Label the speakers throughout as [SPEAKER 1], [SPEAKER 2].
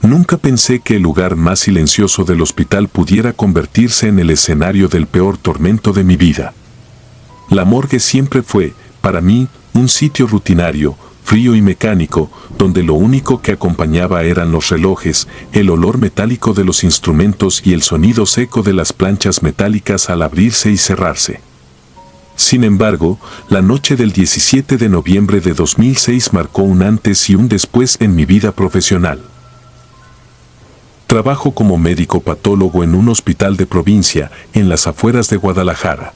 [SPEAKER 1] Nunca pensé que el lugar más silencioso del hospital pudiera convertirse en el escenario del peor tormento de mi vida. La morgue siempre fue, para mí, un sitio rutinario, frío y mecánico, donde lo único que acompañaba eran los relojes, el olor metálico de los instrumentos y el sonido seco de las planchas metálicas al abrirse y cerrarse. Sin embargo, la noche del 17 de noviembre de 2006 marcó un antes y un después en mi vida profesional. Trabajo como médico patólogo en un hospital de provincia, en las afueras de Guadalajara.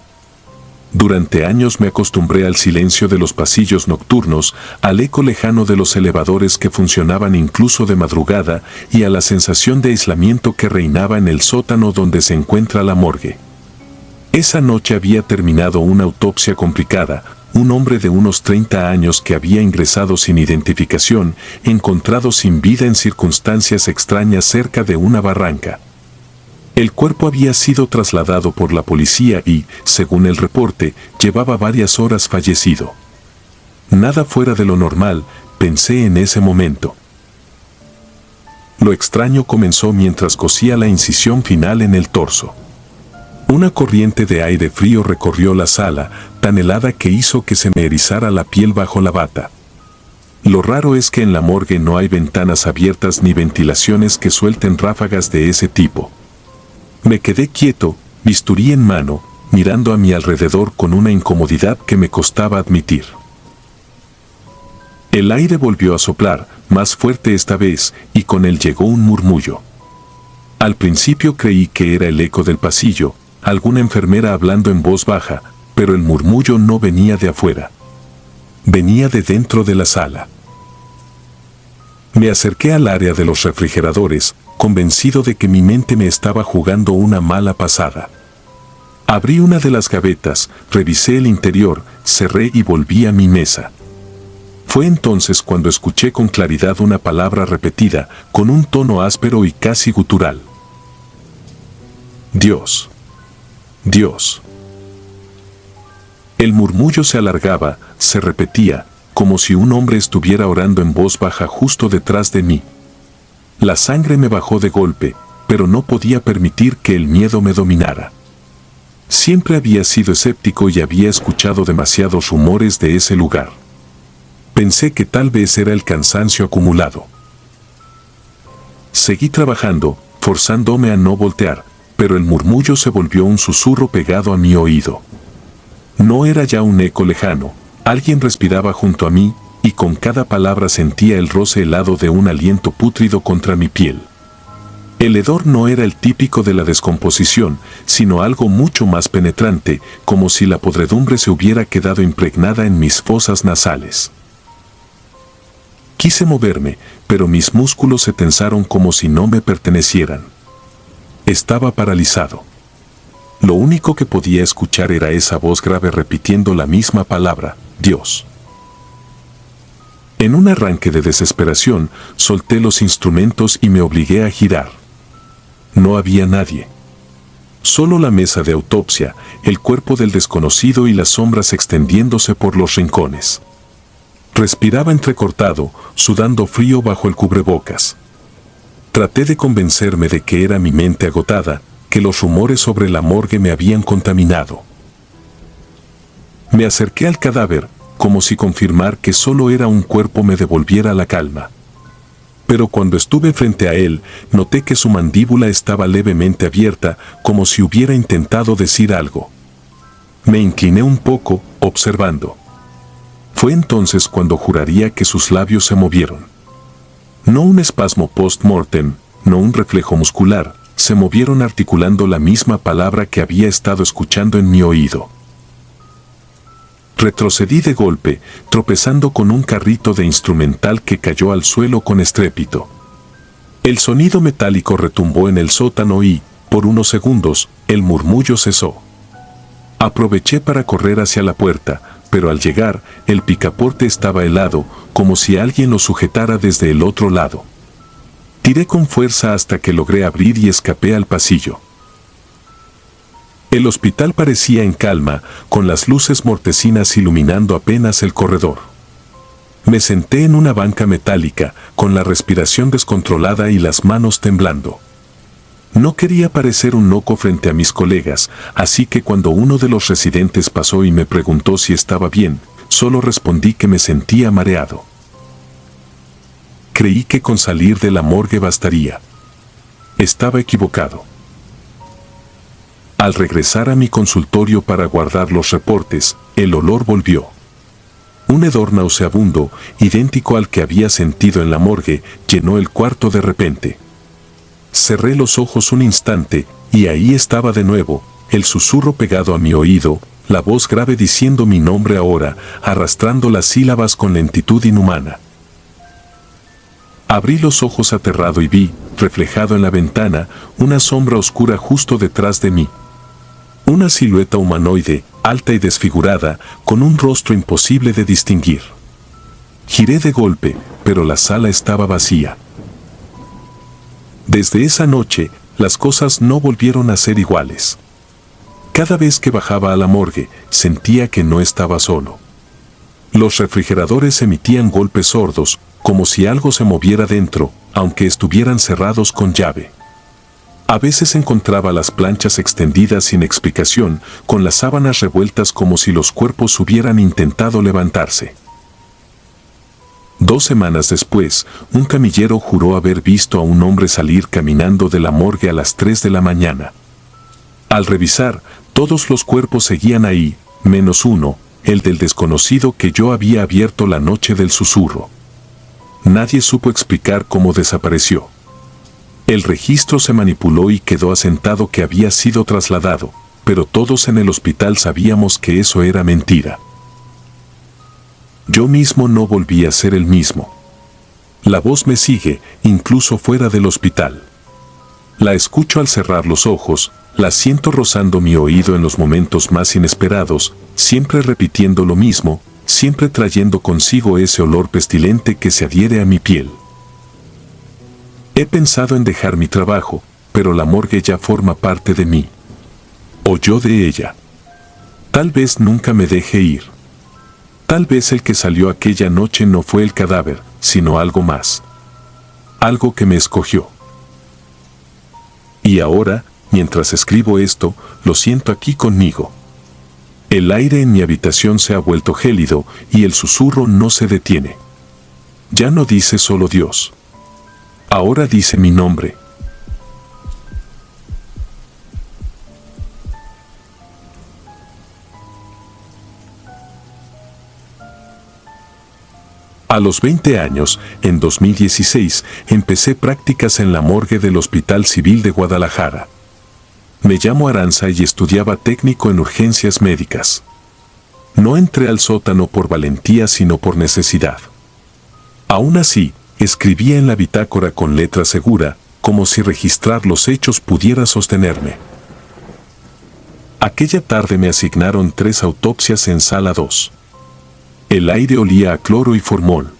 [SPEAKER 1] Durante años me acostumbré al silencio de los pasillos nocturnos, al eco lejano de los elevadores que funcionaban incluso de madrugada y a la sensación de aislamiento que reinaba en el sótano donde se encuentra la morgue. Esa noche había terminado una autopsia complicada. Un hombre de unos 30 años que había ingresado sin identificación, encontrado sin vida en circunstancias extrañas cerca de una barranca. El cuerpo había sido trasladado por la policía y, según el reporte, llevaba varias horas fallecido. Nada fuera de lo normal, pensé en ese momento. Lo extraño comenzó mientras cosía la incisión final en el torso. Una corriente de aire frío recorrió la sala, tan helada que hizo que se me erizara la piel bajo la bata. Lo raro es que en la morgue no hay ventanas abiertas ni ventilaciones que suelten ráfagas de ese tipo. Me quedé quieto, bisturí en mano, mirando a mi alrededor con una incomodidad que me costaba admitir. El aire volvió a soplar, más fuerte esta vez, y con él llegó un murmullo. Al principio creí que era el eco del pasillo, alguna enfermera hablando en voz baja, pero el murmullo no venía de afuera. Venía de dentro de la sala. Me acerqué al área de los refrigeradores, convencido de que mi mente me estaba jugando una mala pasada. Abrí una de las gavetas, revisé el interior, cerré y volví a mi mesa. Fue entonces cuando escuché con claridad una palabra repetida, con un tono áspero y casi gutural. Dios. Dios. El murmullo se alargaba, se repetía, como si un hombre estuviera orando en voz baja justo detrás de mí. La sangre me bajó de golpe, pero no podía permitir que el miedo me dominara. Siempre había sido escéptico y había escuchado demasiados rumores de ese lugar. Pensé que tal vez era el cansancio acumulado. Seguí trabajando, forzándome a no voltear, pero el murmullo se volvió un susurro pegado a mi oído. No era ya un eco lejano, alguien respiraba junto a mí, y con cada palabra sentía el roce helado de un aliento pútrido contra mi piel. El hedor no era el típico de la descomposición, sino algo mucho más penetrante, como si la podredumbre se hubiera quedado impregnada en mis fosas nasales. Quise moverme, pero mis músculos se tensaron como si no me pertenecieran. Estaba paralizado. Lo único que podía escuchar era esa voz grave repitiendo la misma palabra, Dios. En un arranque de desesperación, solté los instrumentos y me obligué a girar. No había nadie. Solo la mesa de autopsia, el cuerpo del desconocido y las sombras extendiéndose por los rincones. Respiraba entrecortado, sudando frío bajo el cubrebocas. Traté de convencerme de que era mi mente agotada, que los rumores sobre la morgue me habían contaminado. Me acerqué al cadáver, como si confirmar que solo era un cuerpo me devolviera la calma. Pero cuando estuve frente a él, noté que su mandíbula estaba levemente abierta, como si hubiera intentado decir algo. Me incliné un poco, observando. Fue entonces cuando juraría que sus labios se movieron. No un espasmo post-mortem, no un reflejo muscular, se movieron articulando la misma palabra que había estado escuchando en mi oído. Retrocedí de golpe, tropezando con un carrito de instrumental que cayó al suelo con estrépito. El sonido metálico retumbó en el sótano y, por unos segundos, el murmullo cesó. Aproveché para correr hacia la puerta, pero al llegar, el picaporte estaba helado, como si alguien lo sujetara desde el otro lado. Tiré con fuerza hasta que logré abrir y escapé al pasillo. El hospital parecía en calma, con las luces mortecinas iluminando apenas el corredor. Me senté en una banca metálica, con la respiración descontrolada y las manos temblando. No quería parecer un loco frente a mis colegas, así que cuando uno de los residentes pasó y me preguntó si estaba bien, solo respondí que me sentía mareado. Creí que con salir de la morgue bastaría. Estaba equivocado. Al regresar a mi consultorio para guardar los reportes, el olor volvió. Un hedor nauseabundo, idéntico al que había sentido en la morgue, llenó el cuarto de repente. Cerré los ojos un instante, y ahí estaba de nuevo, el susurro pegado a mi oído, la voz grave diciendo mi nombre ahora, arrastrando las sílabas con lentitud inhumana. Abrí los ojos aterrado y vi, reflejado en la ventana, una sombra oscura justo detrás de mí. Una silueta humanoide, alta y desfigurada, con un rostro imposible de distinguir. Giré de golpe, pero la sala estaba vacía. Desde esa noche, las cosas no volvieron a ser iguales. Cada vez que bajaba a la morgue, sentía que no estaba solo. Los refrigeradores emitían golpes sordos, como si algo se moviera dentro, aunque estuvieran cerrados con llave. A veces encontraba las planchas extendidas sin explicación, con las sábanas revueltas como si los cuerpos hubieran intentado levantarse. 2 semanas después, un camillero juró haber visto a un hombre salir caminando de la morgue a las 3 de la mañana. Al revisar, todos los cuerpos seguían ahí, menos uno, el del desconocido que yo había abierto la noche del susurro. Nadie supo explicar cómo desapareció. El registro se manipuló y quedó asentado que había sido trasladado, pero todos en el hospital sabíamos que eso era mentira. Yo mismo no volví a ser el mismo. La voz me sigue, incluso fuera del hospital. La escucho al cerrar los ojos, la siento rozando mi oído en los momentos más inesperados, siempre repitiendo lo mismo, siempre trayendo consigo ese olor pestilente que se adhiere a mi piel. He pensado en dejar mi trabajo, pero la morgue ya forma parte de mí. O yo de ella. Tal vez nunca me deje ir. Tal vez el que salió aquella noche no fue el cadáver, sino algo más. Algo que me escogió. Y ahora, mientras escribo esto, lo siento aquí conmigo. El aire en mi habitación se ha vuelto gélido y el susurro no se detiene. Ya no dice solo Dios. Ahora dice mi nombre. A los 20 años, en 2016, empecé prácticas en la morgue del Hospital Civil de Guadalajara. Me llamo Aranza y estudiaba técnico en urgencias médicas. No entré al sótano por valentía sino por necesidad. Aún así, escribía en la bitácora con letra segura, como si registrar los hechos pudiera sostenerme. Aquella tarde me asignaron 3 autopsias en sala 2. El aire olía a cloro y formol.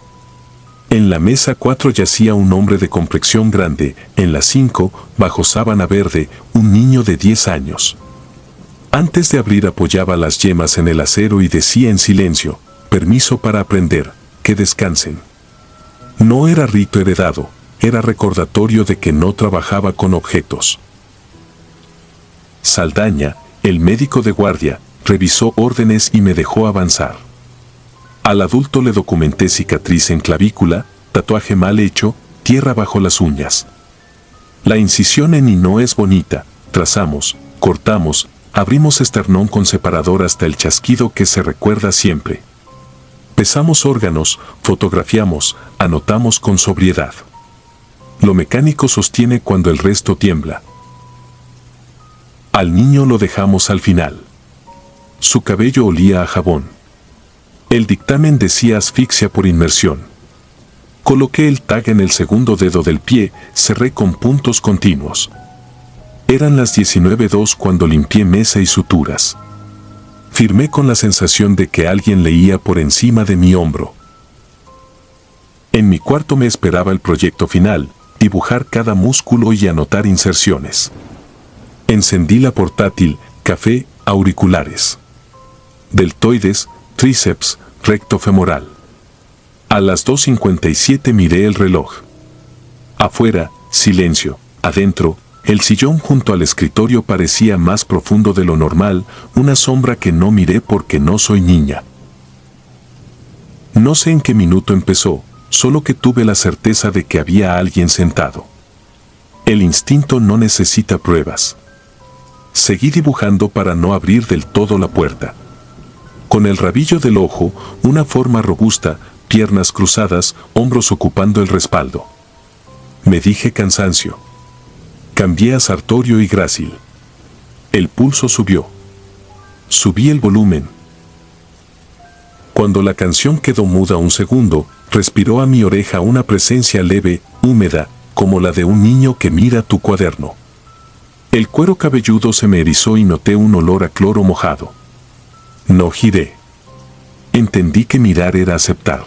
[SPEAKER 1] En la mesa 4 yacía un hombre de complexión grande, en la 5, bajo sábana verde, un niño de 10 años. Antes de abrir apoyaba las yemas en el acero y decía en silencio, permiso para aprender, que descansen. No era rito heredado, era recordatorio de que no trabajaba con objetos. Saldaña, el médico de guardia, revisó órdenes y me dejó avanzar. Al adulto le documenté cicatriz en clavícula, tatuaje mal hecho, tierra bajo las uñas. La incisión en y no es bonita, trazamos, cortamos, abrimos esternón con separador hasta el chasquido que se recuerda siempre. Pesamos órganos, fotografiamos, anotamos con sobriedad. Lo mecánico sostiene cuando el resto tiembla. Al niño lo dejamos al final. Su cabello olía a jabón. El dictamen decía asfixia por inmersión. Coloqué el tag en el segundo dedo del pie, cerré con puntos continuos. Eran las 19:02 cuando limpié mesa y suturas. Firmé con la sensación de que alguien leía por encima de mi hombro. En mi cuarto me esperaba el proyecto final, dibujar cada músculo y anotar inserciones. Encendí la portátil, café, auriculares. Deltoides, tríceps, recto femoral. A las 2:57 miré el reloj. Afuera, silencio. Adentro, el sillón junto al escritorio parecía más profundo de lo normal, una sombra que no miré porque no soy niña. No sé en qué minuto empezó, solo que tuve la certeza de que había alguien sentado. El instinto no necesita pruebas. Seguí dibujando para no abrir del todo la puerta. Con el rabillo del ojo, una forma robusta, piernas cruzadas, hombros ocupando el respaldo. Me dije cansancio. Cambié a Sartorio y Grácil. El pulso subió. Subí el volumen. Cuando la canción quedó muda un segundo, respiró a mi oreja una presencia leve, húmeda, como la de un niño que mira tu cuaderno. El cuero cabelludo se me erizó y noté un olor a cloro mojado. No giré. Entendí que mirar era aceptar.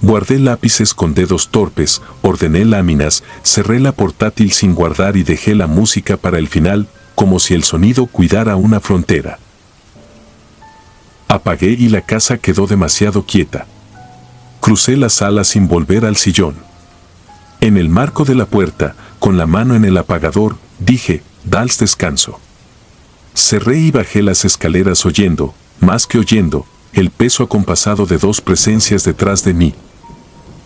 [SPEAKER 1] Guardé lápices con dedos torpes, ordené láminas, cerré la portátil sin guardar y dejé la música para el final, como si el sonido cuidara una frontera. Apagué y la casa quedó demasiado quieta. Crucé la sala sin volver al sillón. En el marco de la puerta, con la mano en el apagador, dije, dals descanso. Cerré y bajé las escaleras oyendo, más que oyendo, el peso acompasado de dos presencias detrás de mí.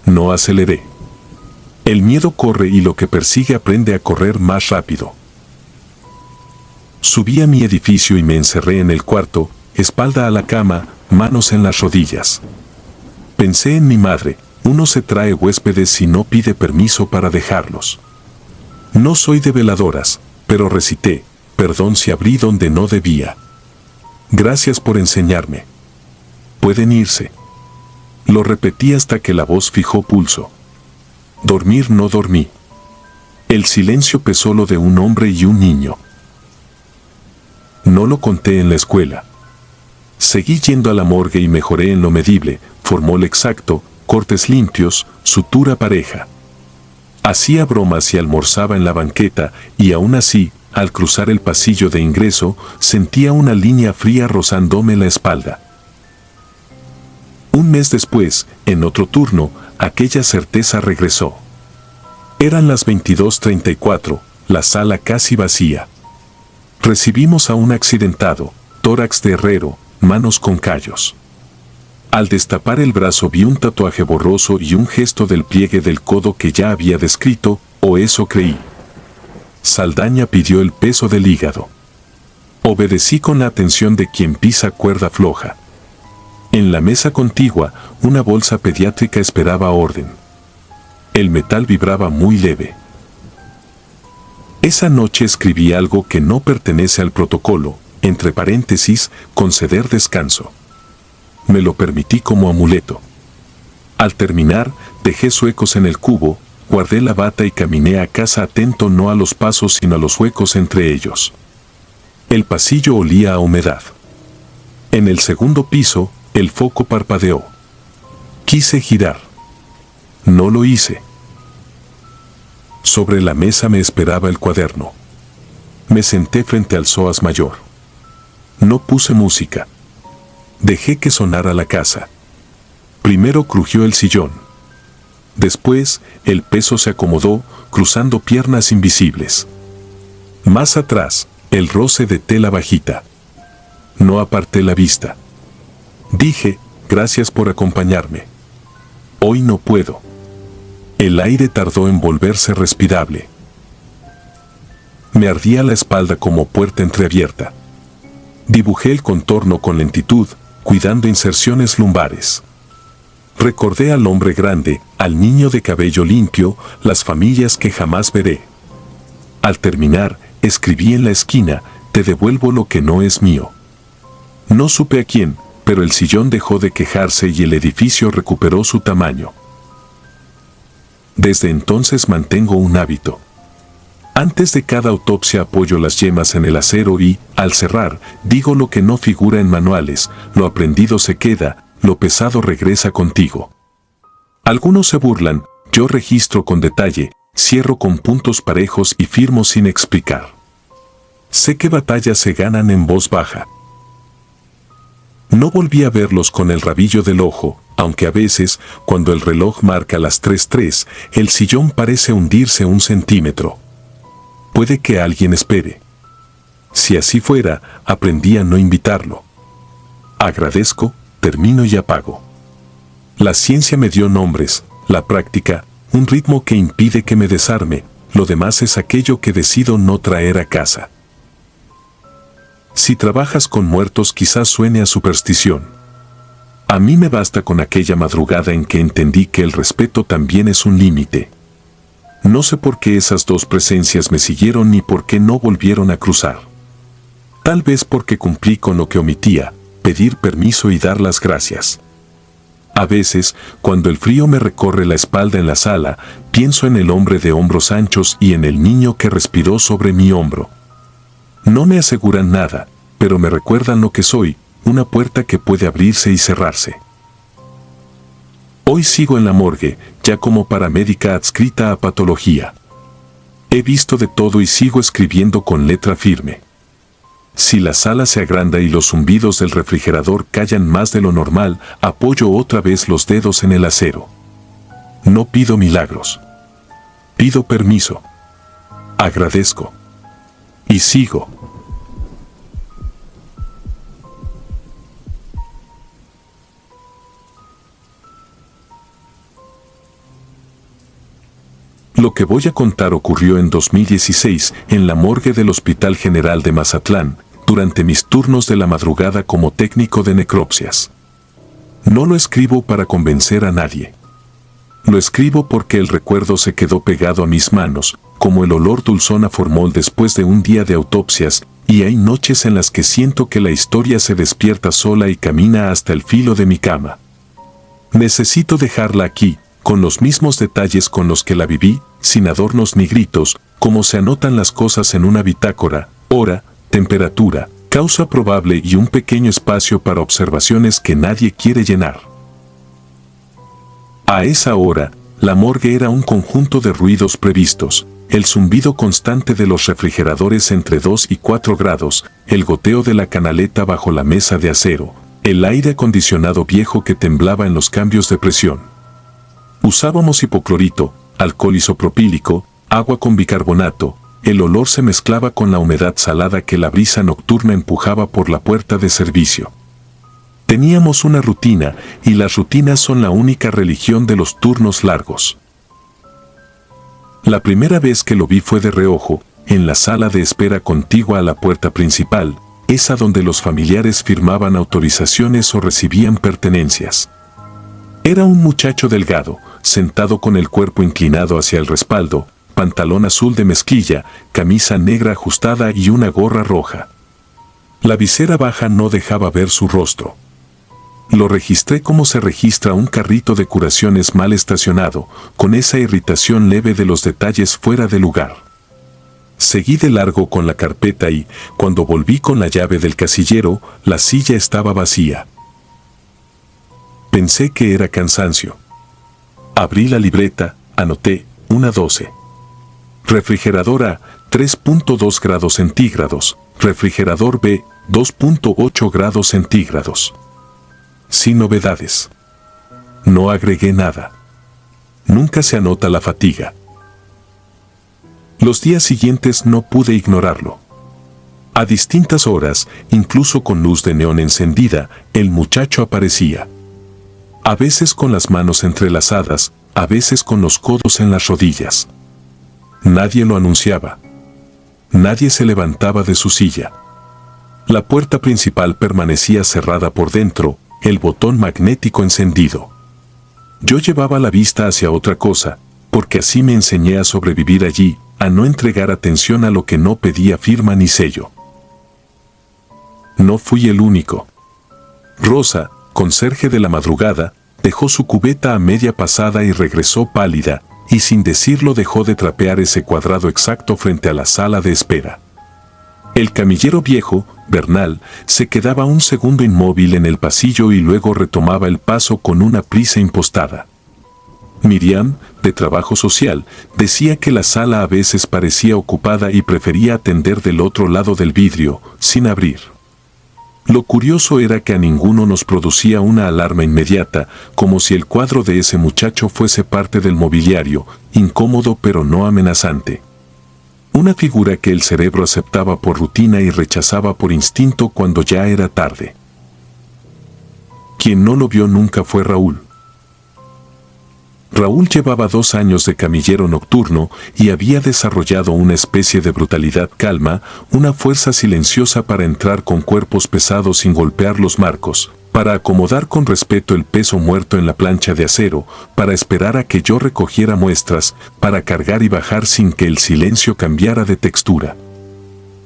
[SPEAKER 1] No aceleré. El miedo corre y lo que persigue aprende a correr más rápido. Subí a mi edificio y me encerré en el cuarto, espalda a la cama, manos en las rodillas. Pensé en mi madre, uno se trae huéspedes si no pide permiso para dejarlos. No soy de veladoras, pero recité, perdón si abrí donde no debía. Gracias por enseñarme. Pueden irse. Lo repetí hasta que la voz fijó pulso. Dormir no dormí. El silencio pesó lo de un hombre y un niño. No lo conté en la escuela. Seguí yendo a la morgue y mejoré en lo medible, formol exacto, cortes limpios, sutura pareja. Hacía bromas y almorzaba en la banqueta, y aún así, al cruzar el pasillo de ingreso, sentía una línea fría rozándome la espalda. Un mes después, en otro turno, aquella certeza regresó. Eran las 22:34, la sala casi vacía. Recibimos a un accidentado, tórax de herrero, manos con callos. Al destapar el brazo vi un tatuaje borroso y un gesto del pliegue del codo que ya había descrito, o eso creí. Saldaña pidió el peso del hígado. Obedecí con la atención de quien pisa cuerda floja. En la mesa contigua, una bolsa pediátrica esperaba orden. El metal vibraba muy leve. Esa noche escribí algo que no pertenece al protocolo, entre paréntesis, conceder descanso. Me lo permití como amuleto. Al terminar, dejé suecos en el cubo, guardé la bata y caminé a casa atento no a los pasos sino a los huecos entre ellos. El pasillo olía a humedad. En el segundo piso, el foco parpadeó. Quise girar. No lo hice. Sobre la mesa me esperaba el cuaderno. Me senté frente al psoas mayor. No puse música. Dejé que sonara la casa. Primero crujió el sillón. Después, el peso se acomodó, cruzando piernas invisibles. Más atrás, el roce de tela bajita. No aparté la vista. Dije, gracias por acompañarme. Hoy no puedo. El aire tardó en volverse respirable. Me ardía la espalda como puerta entreabierta. Dibujé el contorno con lentitud, cuidando inserciones lumbares. Recordé al hombre grande, al niño de cabello limpio, las familias que jamás veré. Al terminar, escribí en la esquina, te devuelvo lo que no es mío. No supe a quién, pero el sillón dejó de quejarse y el edificio recuperó su tamaño. Desde entonces mantengo un hábito. Antes de cada autopsia apoyo las yemas en el acero y, al cerrar, digo lo que no figura en manuales, lo aprendido se queda, lo pesado regresa contigo. Algunos se burlan, yo registro con detalle, cierro con puntos parejos y firmo sin explicar. Sé que batallas se ganan en voz baja. No volví a verlos con el rabillo del ojo, aunque a veces, cuando el reloj marca las 3:03, el sillón parece hundirse 1 centímetro. Puede que alguien espere. Si así fuera, aprendí a no invitarlo. Agradezco, termino y apago. La ciencia me dio nombres, la práctica, un ritmo que impide que me desarme, lo demás es aquello que decido no traer a casa. Si trabajas con muertos quizás suene a superstición. A mí me basta con aquella madrugada en que entendí que el respeto también es un límite. No sé por qué esas dos presencias me siguieron ni por qué no volvieron a cruzar. Tal vez porque cumplí con lo que omitía, pedir permiso y dar las gracias. A veces, cuando el frío me recorre la espalda en la sala, pienso en el hombre de hombros anchos y en el niño que respiró sobre mi hombro. No me aseguran nada, pero me recuerdan lo que soy, una puerta que puede abrirse y cerrarse. Hoy sigo en la morgue, ya como paramédica adscrita a patología. He visto de todo y sigo escribiendo con letra firme. Si la sala se agranda y los zumbidos del refrigerador callan más de lo normal, apoyo otra vez los dedos en el acero. No pido milagros. Pido permiso. Agradezco. Y sigo. Lo que voy a contar ocurrió en 2016 en la morgue del Hospital General de Mazatlán, durante mis turnos de la madrugada como técnico de necropsias. No lo escribo para convencer a nadie. Lo escribo porque el recuerdo se quedó pegado a mis manos, como el olor dulzón a formol después de un día de autopsias, y hay noches en las que siento que la historia se despierta sola y camina hasta el filo de mi cama. Necesito dejarla aquí, con los mismos detalles con los que la viví, sin adornos ni gritos, como se anotan las cosas en una bitácora, hora, temperatura, causa probable y un pequeño espacio para observaciones que nadie quiere llenar. A esa hora, la morgue era un conjunto de ruidos previstos, el zumbido constante de los refrigeradores entre 2 y 4 grados, el goteo de la canaleta bajo la mesa de acero, el aire acondicionado viejo que temblaba en los cambios de presión. Usábamos hipoclorito, alcohol isopropílico, agua con bicarbonato, el olor se mezclaba con la humedad salada que la brisa nocturna empujaba por la puerta de servicio. Teníamos una rutina, y las rutinas son la única religión de los turnos largos. La primera vez que lo vi fue de reojo, en la sala de espera contigua a la puerta principal, esa donde los familiares firmaban autorizaciones o recibían pertenencias. Era un muchacho delgado, sentado con el cuerpo inclinado hacia el respaldo, pantalón azul de mezclilla, camisa negra ajustada y una gorra roja. La visera baja no dejaba ver su rostro. Lo registré como se registra un carrito de curaciones mal estacionado, con esa irritación leve de los detalles fuera de lugar. Seguí de largo con la carpeta y, cuando volví con la llave del casillero, la silla estaba vacía. Pensé que era cansancio. Abrí la libreta, anoté, 1:12. Refrigerador A, 3.2 grados centígrados. Refrigerador B, 2.8 grados centígrados. Sin novedades. No agregué nada. Nunca se anota la fatiga. Los días siguientes no pude ignorarlo. A distintas horas, incluso con luz de neón encendida, el muchacho aparecía. A veces con las manos entrelazadas, a veces con los codos en las rodillas. Nadie lo anunciaba. Nadie se levantaba de su silla. La puerta principal permanecía cerrada por dentro, el botón magnético encendido. Yo llevaba la vista hacia otra cosa, porque así me enseñé a sobrevivir allí, a no entregar atención a lo que no pedía firma ni sello. No fui el único. Rosa, conserje de la madrugada, dejó su cubeta a media pasada y regresó pálida, y sin decirlo dejó de trapear ese cuadrado exacto frente a la sala de espera. El camillero viejo, Bernal, se quedaba un segundo inmóvil en el pasillo y luego retomaba el paso con una prisa impostada. Miriam, de trabajo social, decía que la sala a veces parecía ocupada y prefería atender del otro lado del vidrio, sin abrir. Lo curioso era que a ninguno nos producía una alarma inmediata, como si el cuadro de ese muchacho fuese parte del mobiliario, incómodo pero no amenazante. Una figura que el cerebro aceptaba por rutina y rechazaba por instinto cuando ya era tarde. Quien no lo vio nunca fue Raúl. Raúl llevaba 2 años de camillero nocturno y había desarrollado una especie de brutalidad calma, una fuerza silenciosa para entrar con cuerpos pesados sin golpear los marcos, para acomodar con respeto el peso muerto en la plancha de acero, para esperar a que yo recogiera muestras, para cargar y bajar sin que el silencio cambiara de textura.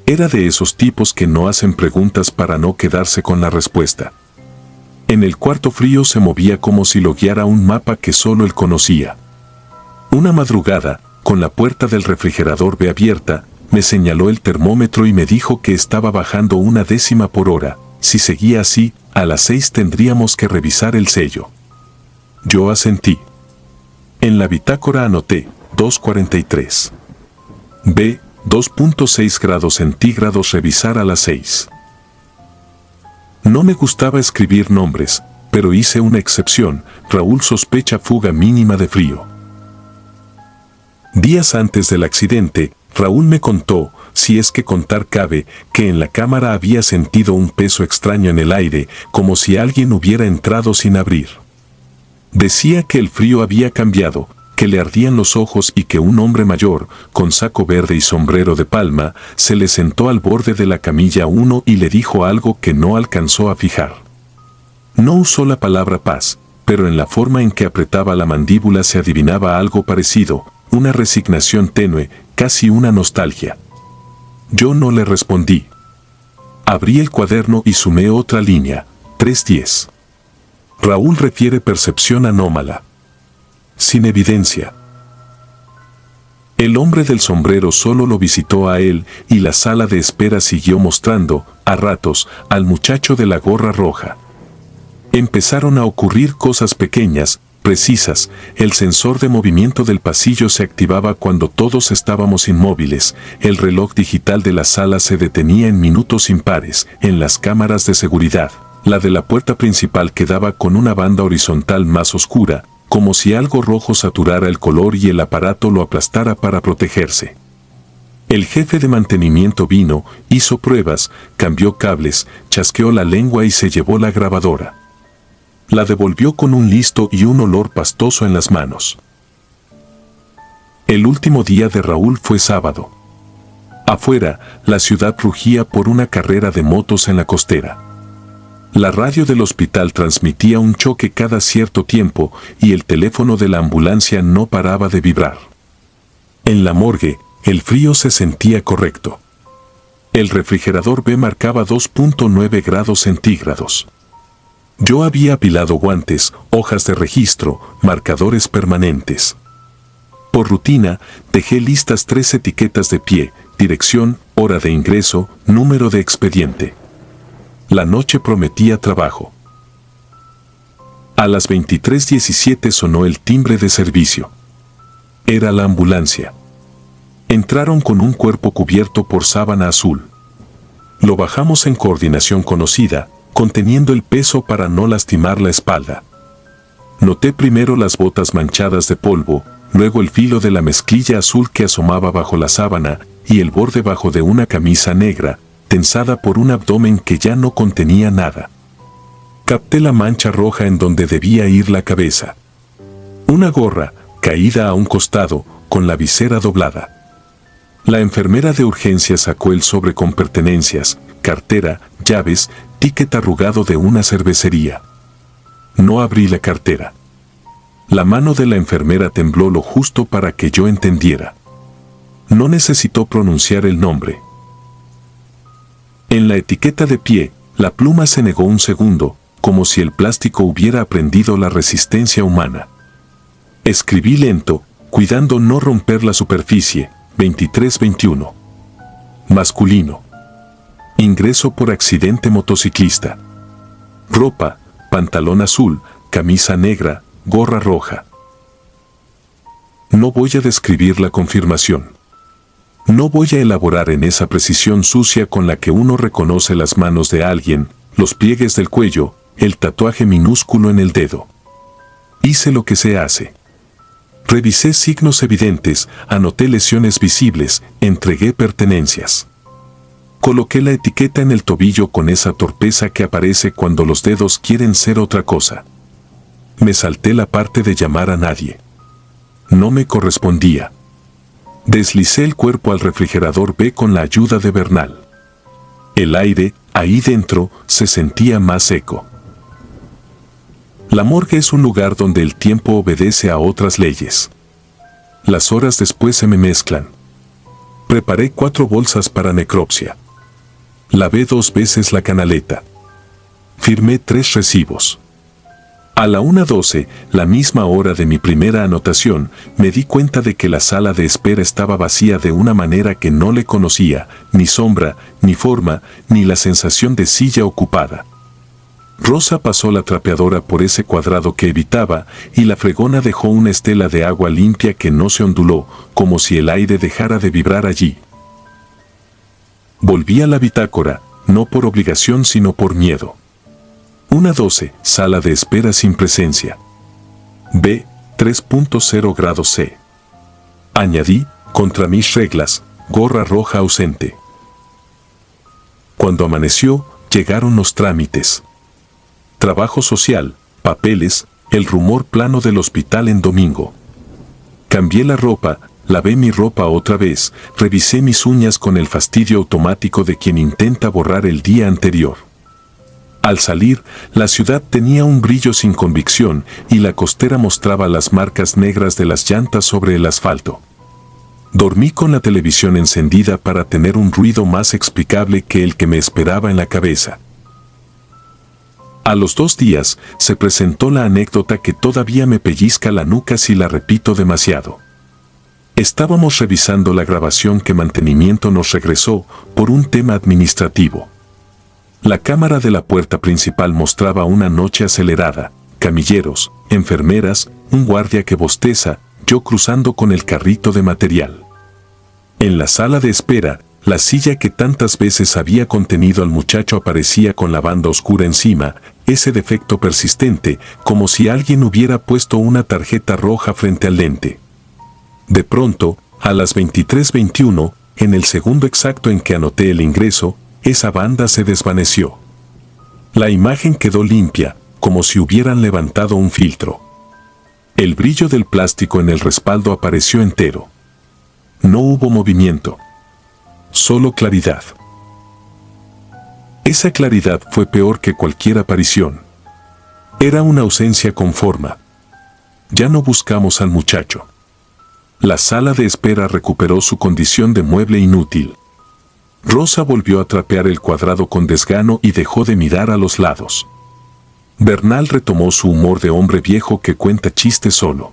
[SPEAKER 1] Era de esos tipos que no hacen preguntas para no quedarse con la respuesta. En el cuarto frío se movía como si lo guiara un mapa que solo él conocía. Una madrugada, con la puerta del refrigerador abierta, me señaló el termómetro y me dijo que estaba bajando 1/10 por hora. Si seguía así, a las 6 tendríamos que revisar el sello. Yo asentí. En la bitácora anoté 2:43. B, 2.6 grados centígrados revisar a las 6. No me gustaba escribir nombres, pero hice una excepción. Raúl sospecha fuga mínima de frío. Días antes del accidente, Raúl me contó, si es que contar cabe, que en la cámara había sentido un peso extraño en el aire, como si alguien hubiera entrado sin abrir. Decía que el frío había cambiado, que le ardían los ojos y que un hombre mayor, con saco verde y sombrero de palma, se le sentó al borde de la camilla 1 y le dijo algo que no alcanzó a fijar. No usó la palabra paz, pero en la forma en que apretaba la mandíbula se adivinaba algo parecido, una resignación tenue, casi una nostalgia. Yo no le respondí. Abrí el cuaderno y sumé otra línea, 3:10. Raúl refiere percepción anómala. Sin evidencia. El hombre del sombrero solo lo visitó a él y la sala de espera siguió mostrando, a ratos, al muchacho de la gorra roja. Empezaron a ocurrir cosas pequeñas, precisas. El sensor de movimiento del pasillo se activaba cuando todos estábamos inmóviles, el reloj digital de la sala se detenía en minutos impares, en las cámaras de seguridad. La de la puerta principal quedaba con una banda horizontal más oscura, como si algo rojo saturara el color y el aparato lo aplastara para protegerse. El jefe de mantenimiento vino, hizo pruebas, cambió cables, chasqueó la lengua y se llevó la grabadora. La devolvió con un listo y un olor pastoso en las manos. El último día de Raúl fue sábado. Afuera, la ciudad rugía por una carrera de motos en la costera. La radio del hospital transmitía un choque cada cierto tiempo y el teléfono de la ambulancia no paraba de vibrar. En la morgue, el frío se sentía correcto. El refrigerador B marcaba 2.9 grados centígrados. Yo había apilado guantes, hojas de registro, marcadores permanentes. Por rutina, dejé listas 3 etiquetas de pie, dirección, hora de ingreso, número de expediente. La noche prometía trabajo. A las 23:17 sonó el timbre de servicio. Era la ambulancia. Entraron con un cuerpo cubierto por sábana azul. Lo bajamos en coordinación conocida, conteniendo el peso para no lastimar la espalda. Noté primero las botas manchadas de polvo, luego el filo de la mezclilla azul que asomaba bajo la sábana y el borde bajo de una camisa negra, tensada por un abdomen que ya no contenía nada. Capté la mancha roja en donde debía ir la cabeza. Una gorra, caída a un costado, con la visera doblada. La enfermera de urgencia sacó el sobre con pertenencias, cartera, llaves, ticket arrugado de una cervecería. No abrí la cartera. La mano de la enfermera tembló lo justo para que yo entendiera. No necesitó pronunciar el nombre. En la etiqueta de pie, la pluma se negó un segundo, como si el plástico hubiera aprendido la resistencia humana. Escribí lento, cuidando no romper la superficie, 2321. Masculino. Ingreso por accidente motociclista. Ropa, pantalón azul, camisa negra, gorra roja. No voy a describir la confirmación. No voy a elaborar en esa precisión sucia con la que uno reconoce las manos de alguien, los pliegues del cuello, el tatuaje minúsculo en el dedo. Hice lo que se hace. Revisé signos evidentes, anoté lesiones visibles, entregué pertenencias. Coloqué la etiqueta en el tobillo con esa torpeza que aparece cuando los dedos quieren ser otra cosa. Me salté la parte de llamar a nadie. No me correspondía. Deslicé el cuerpo al refrigerador B con la ayuda de Bernal. El aire, ahí dentro, se sentía más seco. La morgue es un lugar donde el tiempo obedece a otras leyes. Las horas después se me mezclan. Preparé 4 bolsas para necropsia. Lavé 2 veces la canaleta. Firmé 3 recibos. A la 1:12, la misma hora de mi primera anotación, me di cuenta de que la sala de espera estaba vacía de una manera que no le conocía, ni sombra, ni forma, ni la sensación de silla ocupada. Rosa pasó la trapeadora por ese cuadrado que evitaba y la fregona dejó una estela de agua limpia que no se onduló, como si el aire dejara de vibrar allí. Volví a la bitácora, no por obligación sino por miedo. 1:12, sala de espera sin presencia. B, 3.0 grados C. Añadí, contra mis reglas, gorra roja ausente. Cuando amaneció, llegaron los trámites. Trabajo social, papeles, el rumor plano del hospital en domingo. Cambié la ropa, lavé mi ropa otra vez, revisé mis uñas con el fastidio automático de quien intenta borrar el día anterior. Al salir, la ciudad tenía un brillo sin convicción y la costera mostraba las marcas negras de las llantas sobre el asfalto. Dormí con la televisión encendida para tener un ruido más explicable que el que me esperaba en la cabeza. A los 2 días, se presentó la anécdota que todavía me pellizca la nuca si la repito demasiado. Estábamos revisando la grabación que mantenimiento nos regresó por un tema administrativo. La cámara de la puerta principal mostraba una noche acelerada, camilleros, enfermeras, un guardia que bosteza, yo cruzando con el carrito de material. En la sala de espera, la silla que tantas veces había contenido al muchacho aparecía con la banda oscura encima, ese defecto persistente, como si alguien hubiera puesto una tarjeta roja frente al lente. De pronto, a las 23:21, en el segundo exacto en que anoté el ingreso, esa banda se desvaneció. La imagen quedó limpia, como si hubieran levantado un filtro. El brillo del plástico en el respaldo apareció entero. No hubo movimiento. Solo claridad. Esa claridad fue peor que cualquier aparición. Era una ausencia con forma. Ya no buscamos al muchacho. La sala de espera recuperó su condición de mueble inútil. Rosa volvió a trapear el cuadrado con desgano y dejó de mirar a los lados. Bernal retomó su humor de hombre viejo que cuenta chistes solo.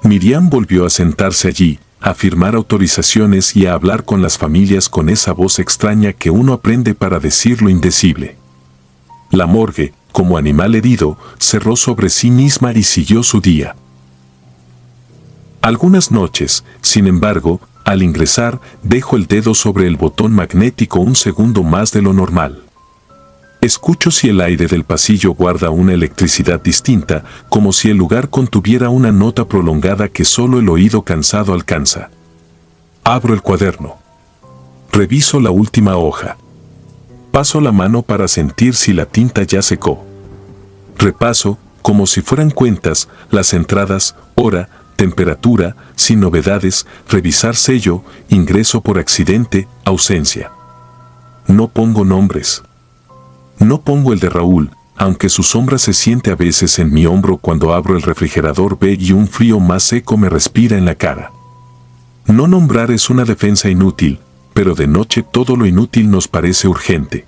[SPEAKER 1] Miriam volvió a sentarse allí, a firmar autorizaciones y a hablar con las familias con esa voz extraña que uno aprende para decir lo indecible. La morgue, como animal herido, cerró sobre sí misma y siguió su día. Algunas noches, sin embargo, al ingresar, dejo el dedo sobre el botón magnético un segundo más de lo normal. Escucho si el aire del pasillo guarda una electricidad distinta, como si el lugar contuviera una nota prolongada que solo el oído cansado alcanza. Abro el cuaderno. Reviso la última hoja. Paso la mano para sentir si la tinta ya secó. Repaso, como si fueran cuentas, las entradas, hora, temperatura, sin novedades, revisar sello, ingreso por accidente, ausencia. No pongo nombres. No pongo el de Raúl, aunque su sombra se siente a veces en mi hombro cuando abro el refrigerador B y un frío más seco me respira en la cara. No nombrar es una defensa inútil, pero de noche todo lo inútil nos parece urgente.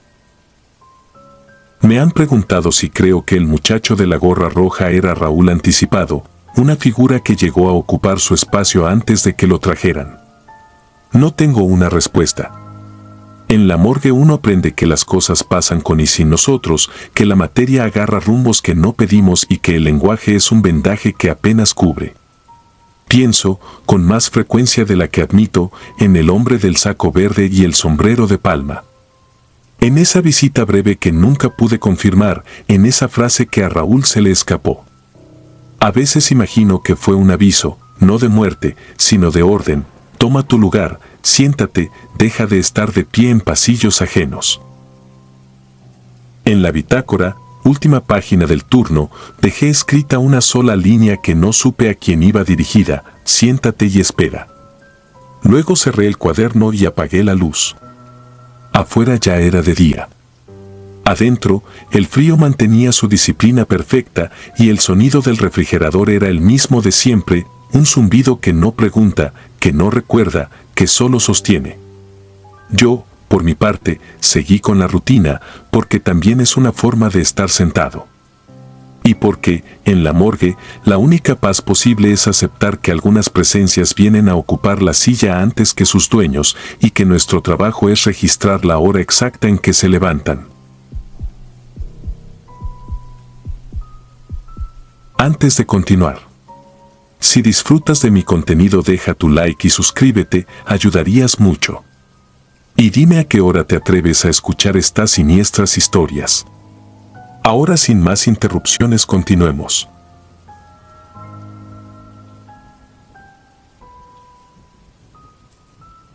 [SPEAKER 1] Me han preguntado si creo que el muchacho de la gorra roja era Raúl anticipado, una figura que llegó a ocupar su espacio antes de que lo trajeran. No tengo una respuesta. En la morgue uno aprende que las cosas pasan con y sin nosotros, que la materia agarra rumbos que no pedimos y que el lenguaje es un vendaje que apenas cubre. Pienso, con más frecuencia de la que admito, en el hombre del saco verde y el sombrero de palma. En esa visita breve que nunca pude confirmar, en esa frase que a Raúl se le escapó. A veces imagino que fue un aviso, no de muerte, sino de orden. Toma tu lugar, siéntate, deja de estar de pie en pasillos ajenos. En la bitácora, última página del turno, dejé escrita una sola línea que no supe a quién iba dirigida: siéntate y espera. Luego cerré el cuaderno y apagué la luz. Afuera ya era de día. Adentro, el frío mantenía su disciplina perfecta y el sonido del refrigerador era el mismo de siempre, un zumbido que no pregunta, que no recuerda, que solo sostiene. Yo, por mi parte, seguí con la rutina, porque también es una forma de estar sentado. Y porque, en la morgue, la única paz posible es aceptar que algunas presencias vienen a ocupar la silla antes que sus dueños y que nuestro trabajo es registrar la hora exacta en que se levantan. Antes de continuar, si disfrutas de mi contenido, deja tu like y suscríbete, ayudarías mucho. Y dime a qué hora te atreves a escuchar estas siniestras historias. Ahora, sin más interrupciones, continuemos.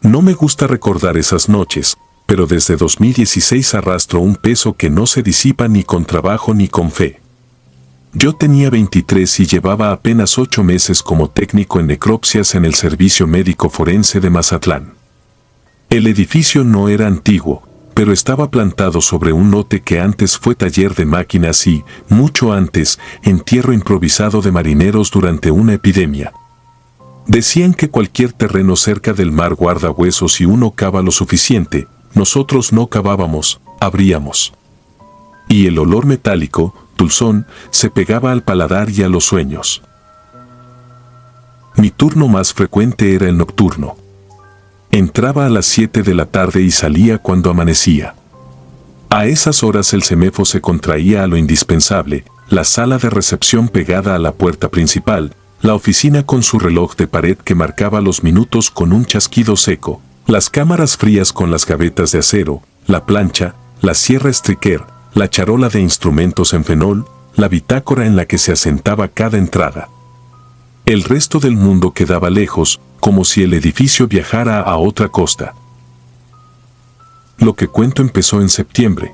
[SPEAKER 1] No me gusta recordar esas noches, pero desde 2016 arrastro un peso que no se disipa ni con trabajo ni con fe. Yo tenía 23 y llevaba apenas 8 meses como técnico en necropsias en el Servicio Médico Forense de Mazatlán. El edificio no era antiguo, pero estaba plantado sobre un lote que antes fue taller de máquinas y, mucho antes, entierro improvisado de marineros durante una epidemia. Decían que cualquier terreno cerca del mar guarda huesos y uno cava lo suficiente. Nosotros no cavábamos, abríamos. Y el olor metálico, dulzón, se pegaba al paladar y a los sueños. Mi turno más frecuente era el nocturno. Entraba a las 7 de la tarde y salía cuando amanecía. A esas horas el CEMEFO se contraía a lo indispensable: la sala de recepción pegada a la puerta principal, la oficina con su reloj de pared que marcaba los minutos con un chasquido seco, las cámaras frías con las gavetas de acero, la plancha, la sierra Striker, la charola de instrumentos en fenol, la bitácora en la que se asentaba cada entrada. El resto del mundo quedaba lejos, como si el edificio viajara a otra costa. Lo que cuento empezó en septiembre.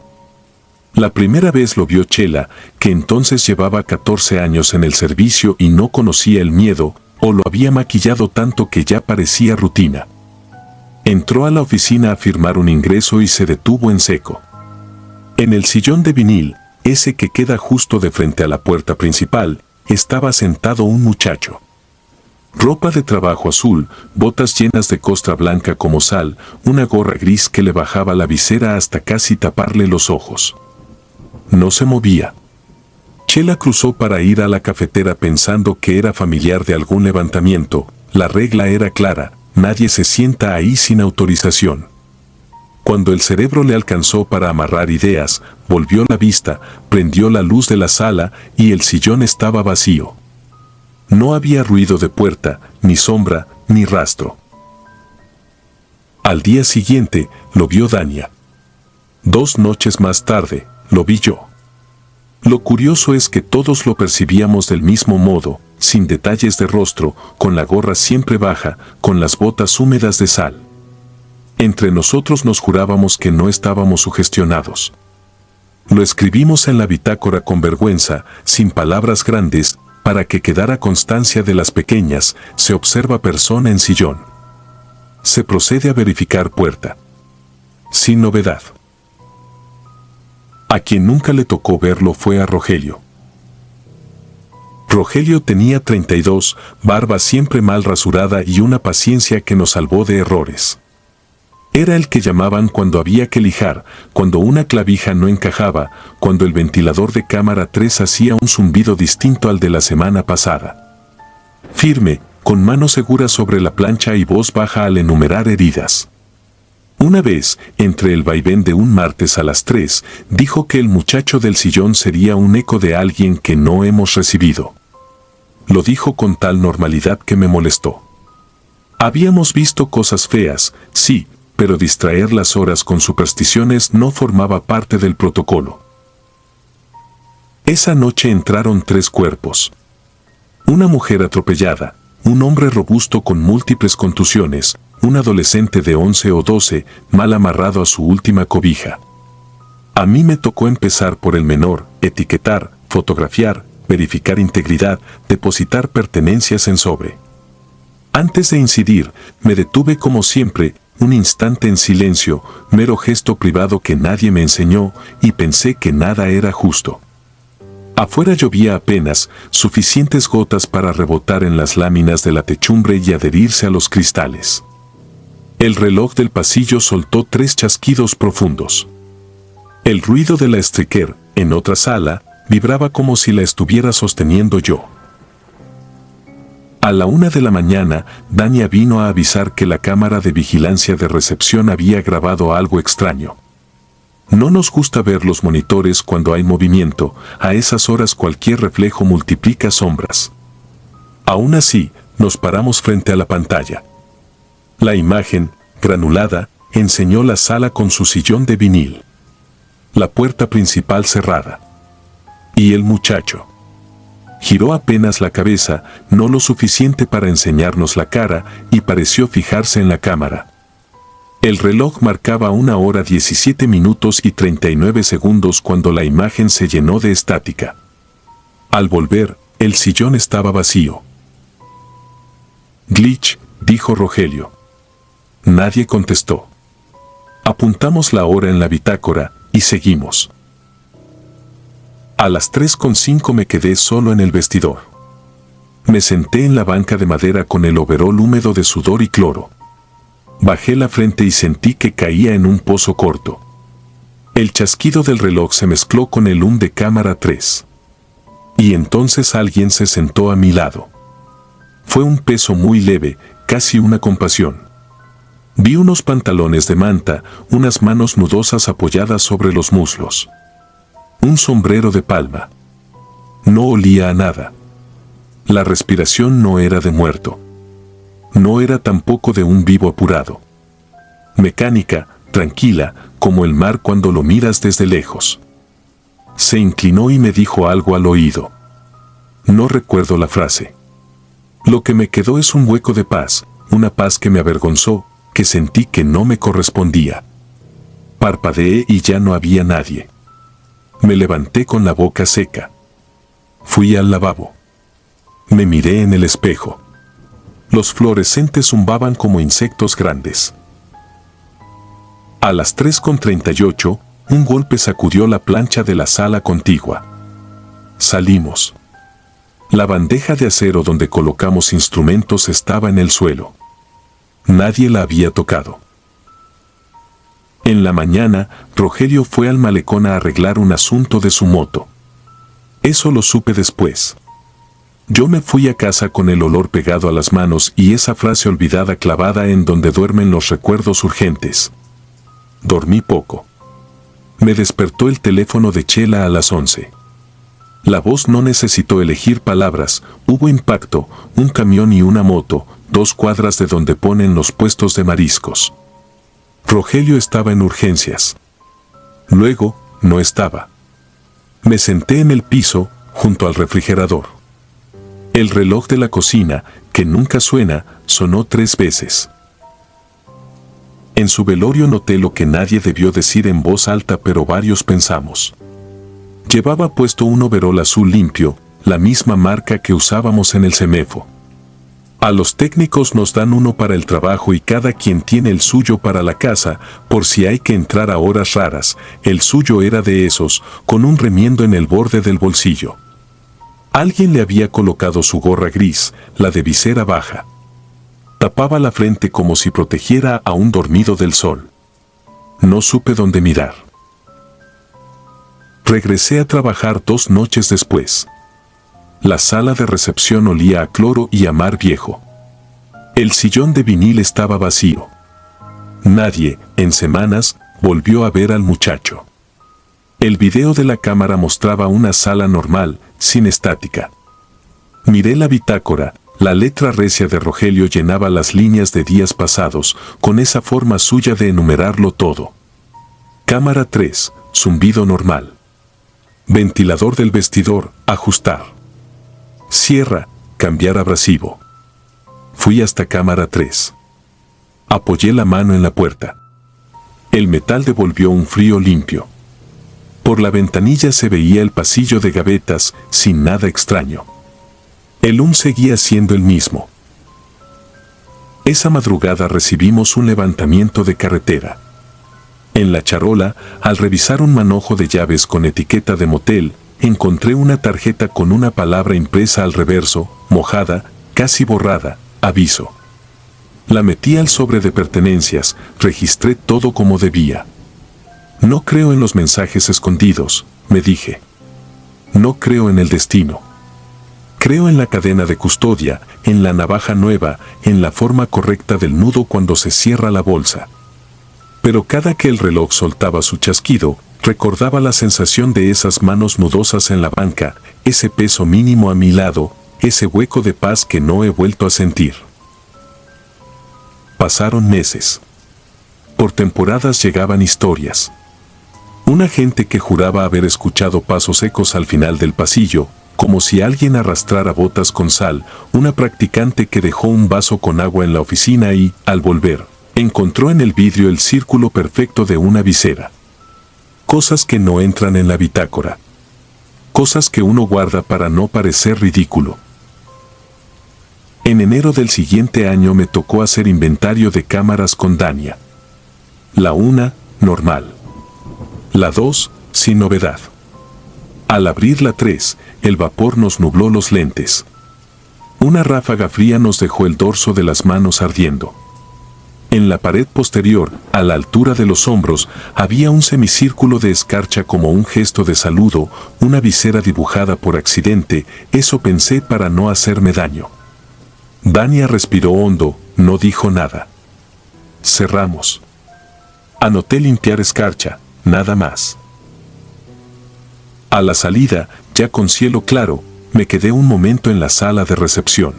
[SPEAKER 1] La primera vez lo vio Chela, que entonces llevaba 14 años en el servicio y no conocía el miedo, o lo había maquillado tanto que ya parecía rutina. Entró a la oficina a firmar un ingreso y se detuvo en seco. En el sillón de vinil, ese que queda justo de frente a la puerta principal, estaba sentado un muchacho. Ropa de trabajo azul, botas llenas de costra blanca como sal, una gorra gris que le bajaba la visera hasta casi taparle los ojos. No se movía. Chela cruzó para ir a la cafetera pensando que era familiar de algún levantamiento. La regla era clara: nadie se sienta ahí sin autorización. Cuando el cerebro le alcanzó para amarrar ideas, volvió la vista, prendió la luz de la sala y el sillón estaba vacío. No había ruido de puerta, ni sombra, ni rastro. Al día siguiente, lo vio Dania. 2 noches más tarde, lo vi yo. Lo curioso es que todos lo percibíamos del mismo modo, sin detalles de rostro, con la gorra siempre baja, con las botas húmedas de sal. Entre nosotros nos jurábamos que no estábamos sugestionados. Lo escribimos en la bitácora con vergüenza, sin palabras grandes, para que quedara constancia de las pequeñas: se observa persona en sillón. Se procede a verificar puerta. Sin novedad. A quien nunca le tocó verlo fue a Rogelio. Rogelio tenía 32, barba siempre mal rasurada y una paciencia que nos salvó de errores. Era el que llamaban cuando había que lijar, cuando una clavija no encajaba, cuando el ventilador de cámara 3 hacía un zumbido distinto al de la semana pasada. Firme, con mano segura sobre la plancha y voz baja al enumerar heridas. Una vez, entre el vaivén de un martes a las 3, dijo que el muchacho del sillón sería un eco de alguien que no hemos recibido. Lo dijo con tal normalidad que me molestó. Habíamos visto cosas feas, sí, pero distraer las horas con supersticiones no formaba parte del protocolo. Esa noche entraron 3 cuerpos. Una mujer atropellada, un hombre robusto con múltiples contusiones, un adolescente de 11 o 12, mal amarrado a su última cobija. A mí me tocó empezar por el menor, etiquetar, fotografiar, verificar integridad, depositar pertenencias en sobre. Antes de incidir, me detuve como siempre, un instante en silencio, mero gesto privado que nadie me enseñó, y pensé que nada era justo. Afuera llovía apenas, suficientes gotas para rebotar en las láminas de la techumbre y adherirse a los cristales. El reloj del pasillo soltó 3 chasquidos profundos. El ruido de la Striker, en otra sala, vibraba como si la estuviera sosteniendo yo. A la 1 de la mañana, Dania vino a avisar que la cámara de vigilancia de recepción había grabado algo extraño. No nos gusta ver los monitores cuando hay movimiento, a esas horas cualquier reflejo multiplica sombras. Aún así, nos paramos frente a la pantalla. La imagen, granulada, enseñó la sala con su sillón de vinil. La puerta principal cerrada. Y el muchacho. Giró apenas la cabeza, no lo suficiente para enseñarnos la cara, y pareció fijarse en la cámara. El reloj marcaba 1 hora 17 minutos y 39 segundos cuando la imagen se llenó de estática. Al volver, el sillón estaba vacío. Glitch, dijo Rogelio. Nadie contestó. Apuntamos la hora en la bitácora y seguimos. A las 3:05 me quedé solo en el vestidor. Me senté en la banca de madera con el overol húmedo de sudor y cloro. Bajé la frente y sentí que caía en un pozo corto. El chasquido del reloj se mezcló con el hum de cámara 3. Y entonces alguien se sentó a mi lado. Fue un peso muy leve, casi una compasión. Vi unos pantalones de manta, unas manos nudosas apoyadas sobre los muslos. Un sombrero de palma. No olía a nada. La respiración no era de muerto. No era tampoco de un vivo apurado. Mecánica, tranquila, como el mar cuando lo miras desde lejos. Se inclinó y me dijo algo al oído. No recuerdo la frase. Lo que me quedó es un hueco de paz, una paz que me avergonzó, que sentí que no me correspondía. Parpadeé y ya no había nadie. Me levanté con la boca seca. Fui al lavabo. Me miré en el espejo. Los fluorescentes zumbaban como insectos grandes. A las 3:38, un golpe sacudió la plancha de la sala contigua. Salimos. La bandeja de acero donde colocamos instrumentos estaba en el suelo. Nadie la había tocado. En la mañana, Rogelio fue al malecón a arreglar un asunto de su moto. Eso lo supe después. Yo me fui a casa con el olor pegado a las manos y esa frase olvidada clavada en donde duermen los recuerdos urgentes. Dormí poco. Me despertó el teléfono de Chela a las 11. La voz no necesitó elegir palabras, hubo impacto, un camión y una moto, 2 cuadras de donde ponen los puestos de mariscos. Rogelio estaba en urgencias. Luego, no estaba. Me senté en el piso, junto al refrigerador. El reloj de la cocina, que nunca suena, sonó 3 veces. En su velorio noté lo que nadie debió decir en voz alta, pero varios pensamos. Llevaba puesto un overol azul limpio, la misma marca que usábamos en el CEMEFO. A los técnicos nos dan uno para el trabajo y cada quien tiene el suyo para la casa, por si hay que entrar a horas raras. El suyo era de esos, con un remiendo en el borde del bolsillo. Alguien le había colocado su gorra gris, la de visera baja. Tapaba la frente como si protegiera a un dormido del sol. No supe dónde mirar. Regresé a trabajar 2 noches después. La sala de recepción olía a cloro y a mar viejo. El sillón de vinil estaba vacío. Nadie, en semanas, volvió a ver al muchacho. El video de la cámara mostraba una sala normal, sin estática. Miré la bitácora, La letra recia de Rogelio llenaba las líneas de días pasados, con esa forma suya de enumerarlo todo. Cámara 3, zumbido normal. Ventilador del vestidor, ajustar. Cierra, cambiar abrasivo. Fui hasta cámara 3. Apoyé la mano en la puerta. El metal devolvió un frío limpio. Por la ventanilla se veía el pasillo de gavetas, sin nada extraño. El seguía siendo el mismo. Esa madrugada recibimos un levantamiento de carretera. En la charola, al revisar un manojo de llaves con etiqueta de motel, encontré una tarjeta con una palabra impresa al reverso, mojada, casi borrada, aviso. La metí al sobre de pertenencias, registré todo como debía. No creo en los mensajes escondidos, me dije. No creo en el destino. Creo en la cadena de custodia, en la navaja nueva, en la forma correcta del nudo cuando se cierra la bolsa. Pero cada que el reloj soltaba su chasquido, recordaba la sensación de esas manos nudosas en la banca, ese peso mínimo a mi lado, ese hueco de paz que no he vuelto a sentir. Pasaron meses. Por temporadas llegaban historias. Una gente que juraba haber escuchado pasos ecos al final del pasillo, como si alguien arrastrara botas con sal, una practicante que dejó un vaso con agua en la oficina y, al volver, encontró en el vidrio el círculo perfecto de una visera. Cosas que no entran en la bitácora. Cosas que uno guarda para no parecer ridículo. En enero del siguiente año me tocó hacer inventario de cámaras con Dania. La 1, normal. La 2, sin novedad. Al abrir la 3, el vapor nos nubló los lentes. Una ráfaga fría nos dejó el dorso de las manos ardiendo. En la pared posterior, a la altura de los hombros, había un semicírculo de escarcha como un gesto de saludo, una visera dibujada por accidente, eso pensé para no hacerme daño. Dania respiró hondo, no dijo nada. Cerramos. Anoté limpiar escarcha, nada más. A la salida, ya con cielo claro, me quedé un momento en la sala de recepción.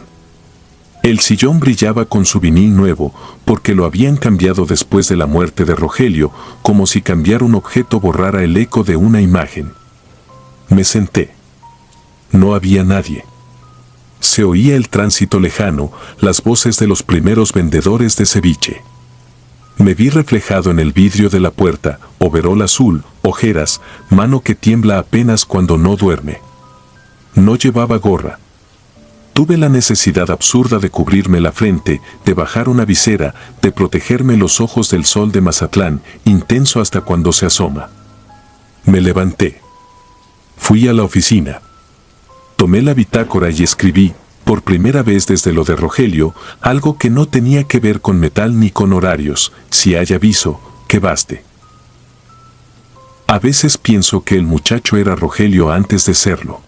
[SPEAKER 1] El sillón brillaba con su vinil nuevo, porque lo habían cambiado después de la muerte de Rogelio, como si cambiar un objeto borrara el eco de una imagen. Me senté. No había nadie. Se oía el tránsito lejano, las voces de los primeros vendedores de ceviche. Me vi reflejado en el vidrio de la puerta, overol azul, ojeras, mano que tiembla apenas cuando no duerme. No llevaba gorra. Tuve la necesidad absurda de cubrirme la frente, de bajar una visera, de protegerme los ojos del sol de Mazatlán, intenso hasta cuando se asoma. Me levanté. Fui a la oficina. Tomé la bitácora y escribí, por primera vez desde lo de Rogelio, algo que no tenía que ver con metal ni con horarios, si hay aviso, que baste. A veces pienso que el muchacho era Rogelio antes de serlo.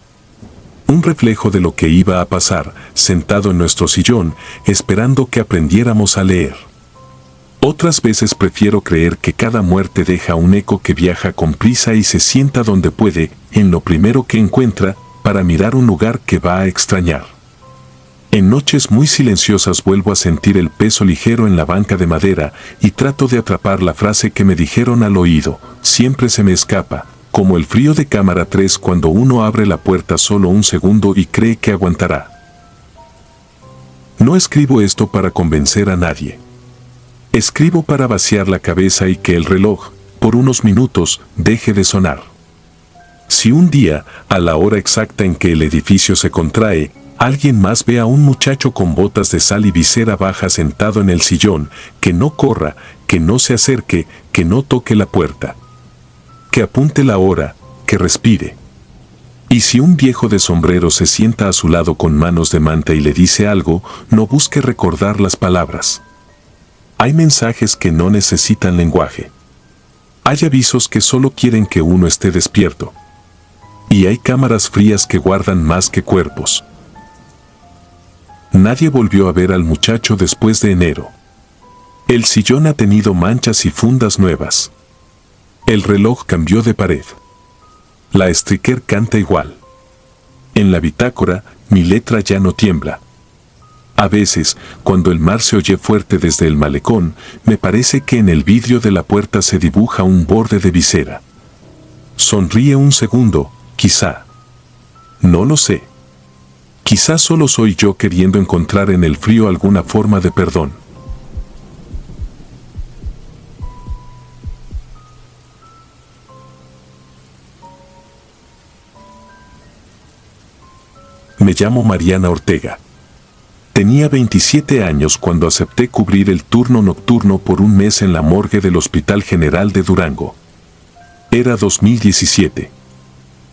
[SPEAKER 1] Un reflejo de lo que iba a pasar, sentado en nuestro sillón, esperando que aprendiéramos a leer. Otras veces prefiero creer que cada muerte deja un eco que viaja con prisa y se sienta donde puede, en lo primero que encuentra, para mirar un lugar que va a extrañar. En noches muy silenciosas vuelvo a sentir el peso ligero en la banca de madera y trato de atrapar la frase que me dijeron al oído, siempre se me escapa, como el frío de cámara 3 cuando uno abre la puerta solo un segundo y cree que aguantará. No escribo esto para convencer a nadie. Escribo para vaciar la cabeza y que el reloj, por unos minutos, deje de sonar. Si un día, a la hora exacta en que el edificio se contrae, alguien más ve a un muchacho con botas de sal y visera baja sentado en el sillón, que no corra, que no se acerque, que no toque la puerta. Que apunte la hora, que respire. Y si un viejo de sombrero se sienta a su lado con manos de manta y le dice algo, no busque recordar las palabras. Hay mensajes que no necesitan lenguaje. Hay avisos que solo quieren que uno esté despierto. Y hay cámaras frías que guardan más que cuerpos. Nadie volvió a ver al muchacho después de enero. El sillón ha tenido manchas y fundas nuevas. El reloj cambió de pared. La Striker canta igual. En la bitácora, mi letra ya no tiembla. A veces, cuando el mar se oye fuerte desde el malecón, me parece que en el vidrio de la puerta se dibuja un borde de visera. Sonríe un segundo, quizá. No lo sé. Quizá solo soy yo queriendo encontrar en el frío alguna forma de perdón. Me llamo Mariana Ortega. Tenía 27 años cuando acepté cubrir el turno nocturno por un mes en la morgue del Hospital General de Durango. Era 2017.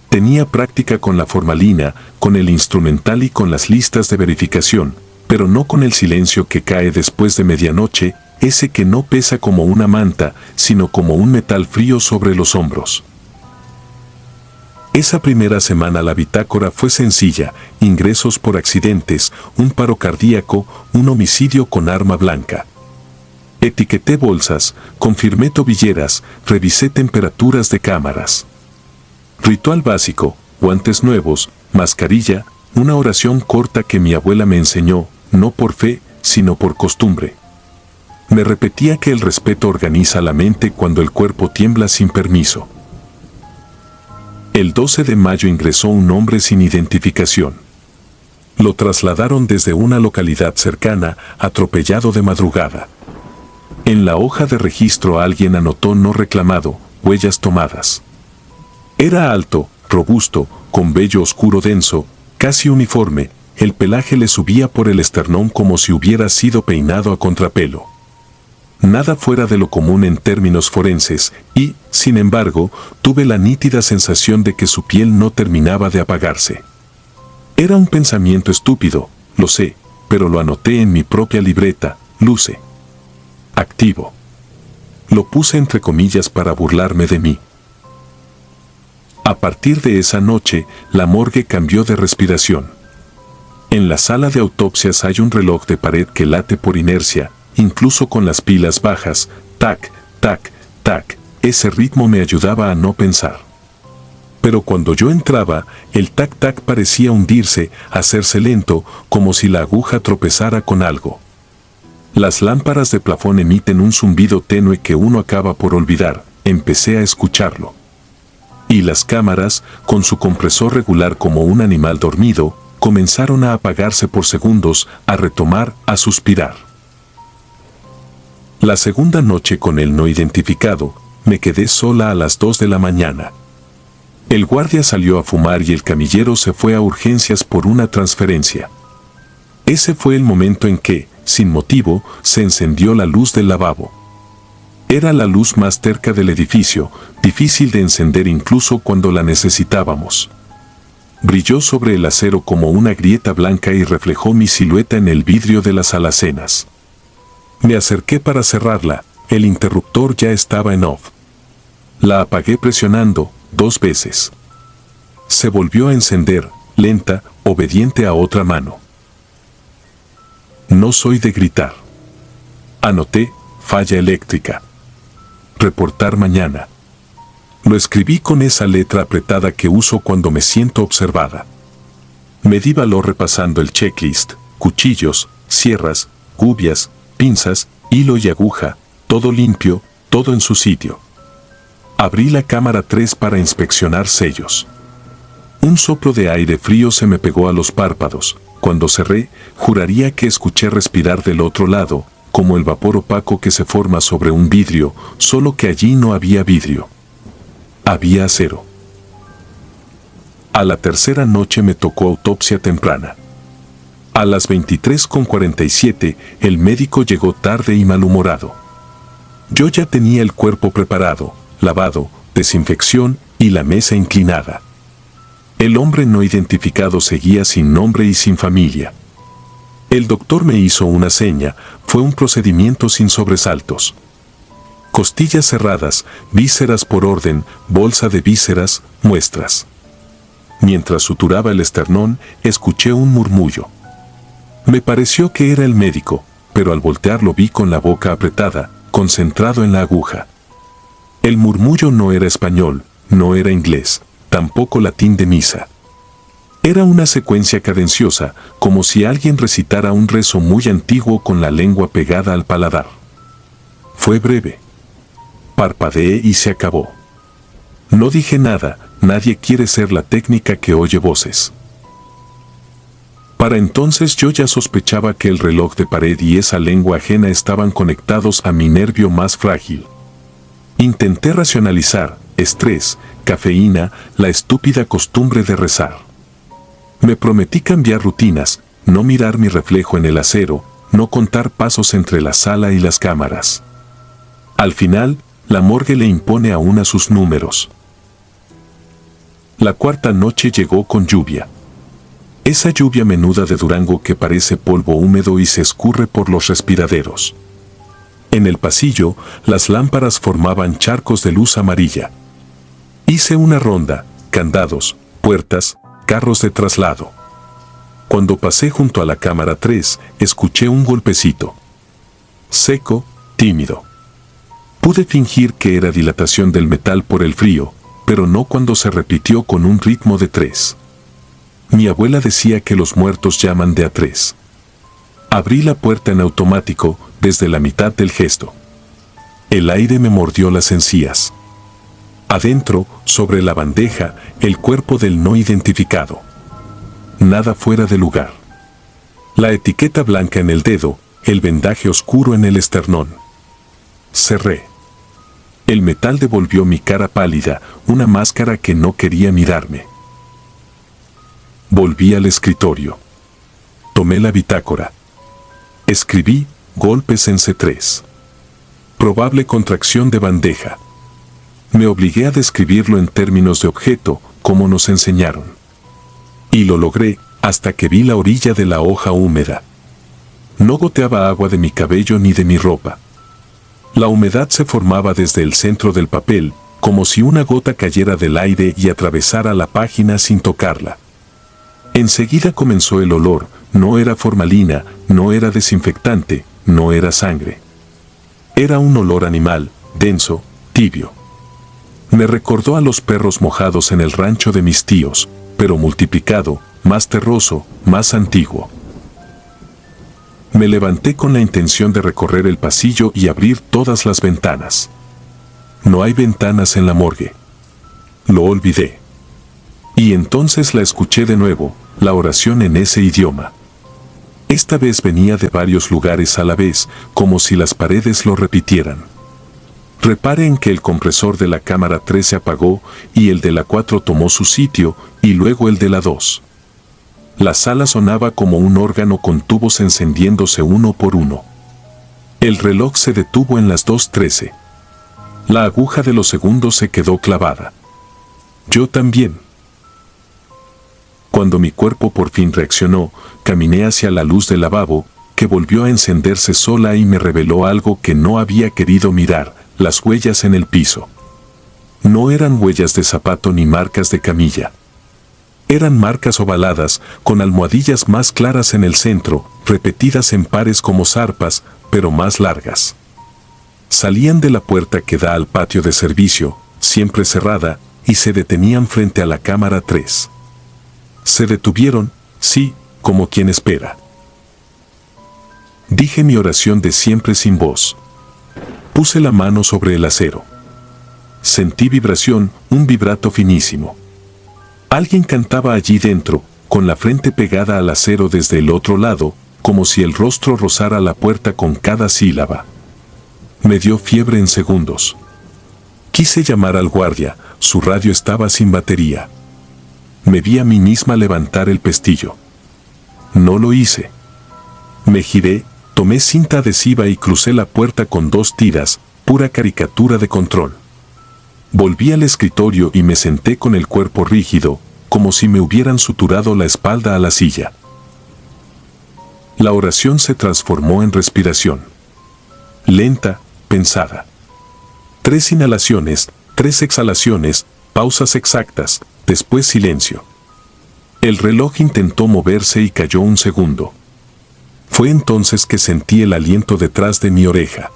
[SPEAKER 1] Tenía práctica con la formalina, con el instrumental y con las listas de verificación, pero no con el silencio que cae después de medianoche, ese que no pesa como una manta, sino como un metal frío sobre los hombros. Esa primera semana la bitácora fue sencilla: ingresos por accidentes, un paro cardíaco, un homicidio con arma blanca. Etiqueté bolsas, confirmé tobilleras, revisé temperaturas de cámaras. Ritual básico: guantes nuevos, mascarilla, una oración corta que mi abuela me enseñó, no por fe, sino por costumbre. Me repetía que el respeto organiza la mente cuando el cuerpo tiembla sin permiso. El 12 de mayo ingresó un hombre sin identificación. Lo trasladaron desde una localidad cercana, atropellado de madrugada. En la hoja de registro alguien anotó no reclamado, huellas tomadas. Era alto, robusto, con vello oscuro denso, casi uniforme, el pelaje le subía por el esternón como si hubiera sido peinado a contrapelo. Nada fuera de lo común en términos forenses, y, sin embargo, tuve la nítida sensación de que su piel no terminaba de apagarse. Era un pensamiento estúpido, lo sé, pero lo anoté en mi propia libreta: luce. Activo. Lo puse entre comillas para burlarme de mí. A partir de esa noche, la morgue cambió de respiración. En la sala de autopsias hay un reloj de pared que late por inercia, incluso con las pilas bajas: tac, tac, tac. Ese ritmo me ayudaba a no pensar. Pero cuando yo entraba, el tac-tac parecía hundirse, hacerse lento, como si la aguja tropezara con algo. Las lámparas de plafón emiten un zumbido tenue que uno acaba por olvidar. Empecé a escucharlo. Y las cámaras, con su compresor regular como un animal dormido, comenzaron a apagarse por segundos, a retomar, a suspirar. La segunda noche con el no identificado, me quedé sola a las 2 de la mañana. El guardia salió a fumar y el camillero se fue a urgencias por una transferencia. Ese fue el momento en que, sin motivo, se encendió la luz del lavabo. Era la luz más terca del edificio, difícil de encender incluso cuando la necesitábamos. Brilló sobre el acero como una grieta blanca y reflejó mi silueta en el vidrio de las alacenas. Me acerqué para cerrarla, el interruptor ya estaba en off. La apagué presionando 2 veces. Se volvió a encender, lenta, obediente a otra mano. No soy de gritar. Anoté: falla eléctrica. Reportar mañana. Lo escribí con esa letra apretada que uso cuando me siento observada. Me di valor repasando el checklist: cuchillos, sierras, gubias, pinzas, hilo y aguja, todo limpio, todo en su sitio. Abrí la cámara 3 para inspeccionar sellos. Un soplo de aire frío se me pegó a los párpados. Cuando cerré, juraría que escuché respirar del otro lado, como el vapor opaco que se forma sobre un vidrio, solo que allí no había vidrio. Había acero. A la tercera noche me tocó autopsia temprana. A las 23:47, el médico llegó tarde y malhumorado. Yo ya tenía el cuerpo preparado, lavado, desinfección y la mesa inclinada. El hombre no identificado seguía sin nombre y sin familia. El doctor me hizo una seña: fue un procedimiento sin sobresaltos. Costillas cerradas, vísceras por orden, bolsa de vísceras, muestras. Mientras suturaba el esternón, escuché un murmullo. Me pareció que era el médico, pero al voltear lo vi con la boca apretada, concentrado en la aguja. El murmullo no era español, no era inglés, tampoco latín de misa. Era una secuencia cadenciosa, como si alguien recitara un rezo muy antiguo con la lengua pegada al paladar. Fue breve. Parpadeé y se acabó. No dije nada, nadie quiere ser la técnica que oye voces. Para entonces yo ya sospechaba que el reloj de pared y esa lengua ajena estaban conectados a mi nervio más frágil. Intenté racionalizar, estrés, cafeína, la estúpida costumbre de rezar. Me prometí cambiar rutinas, no mirar mi reflejo en el acero, no contar pasos entre la sala y las cámaras. Al final, la morgue le impone aún a sus números. La cuarta noche llegó con lluvia. Esa lluvia menuda de Durango que parece polvo húmedo y se escurre por los respiraderos. En el pasillo, las lámparas formaban charcos de luz amarilla. Hice una ronda, candados, puertas, carros de traslado. Cuando pasé junto a la cámara 3, escuché un golpecito. Seco, tímido. Pude fingir que era dilatación del metal por el frío, pero no cuando se repitió con un ritmo de 3. Mi abuela decía que los muertos llaman de a 3. Abrí la puerta en automático, desde la mitad del gesto. El aire me mordió las encías. Adentro, sobre la bandeja, el cuerpo del no identificado. Nada fuera de lugar. La etiqueta blanca en el dedo, el vendaje oscuro en el esternón. Cerré. El metal devolvió mi cara pálida, una máscara que no quería mirarme. Volví al escritorio. Tomé la bitácora. Escribí, golpes en C3. Probable contracción de bandeja. Me obligué a describirlo en términos de objeto, como nos enseñaron. Y lo logré, hasta que vi la orilla de la hoja húmeda. No goteaba agua de mi cabello ni de mi ropa. La humedad se formaba desde el centro del papel, como si una gota cayera del aire y atravesara la página sin tocarla. Enseguida comenzó el olor, no era formalina, no era desinfectante, no era sangre. Era un olor animal, denso, tibio. Me recordó a los perros mojados en el rancho de mis tíos, pero multiplicado, más terroso, más antiguo. Me levanté con la intención de recorrer el pasillo y abrir todas las ventanas. No hay ventanas en la morgue. Lo olvidé. Y entonces la escuché de nuevo, la oración en ese idioma. Esta vez venía de varios lugares a la vez, como si las paredes lo repitieran. Repare en que el compresor de la cámara 3 se apagó y el de la 4 tomó su sitio y luego el de la 2. La sala sonaba como un órgano con tubos encendiéndose uno por uno. El reloj se detuvo en las 2:13. La aguja de los segundos se quedó clavada. Yo también. Cuando mi cuerpo por fin reaccionó, caminé hacia la luz del lavabo, que volvió a encenderse sola y me reveló algo que no había querido mirar, las huellas en el piso. No eran huellas de zapato ni marcas de camilla. Eran marcas ovaladas, con almohadillas más claras en el centro, repetidas en pares como zarpas, pero más largas. Salían de la puerta que da al patio de servicio, siempre cerrada, y se detenían frente a la cámara 3. Se detuvieron, sí, como quien espera. Dije mi oración de siempre sin voz. Puse la mano sobre el acero. Sentí vibración, un vibrato finísimo. Alguien cantaba allí dentro, con la frente pegada al acero desde el otro lado, como si el rostro rozara la puerta con cada sílaba. Me dio fiebre en segundos. Quise llamar al guardia, su radio estaba sin batería. Me vi a mí misma levantar el pestillo. No lo hice. Me giré, tomé cinta adhesiva y crucé la puerta con 2 tiras, pura caricatura de control. Volví al escritorio y me senté con el cuerpo rígido, como si me hubieran suturado la espalda a la silla. La oración se transformó en respiración. Lenta, pensada. 3 inhalaciones, 3 exhalaciones, pausas exactas, después silencio. El reloj intentó moverse y cayó un segundo. Fue entonces que sentí el aliento detrás de mi oreja.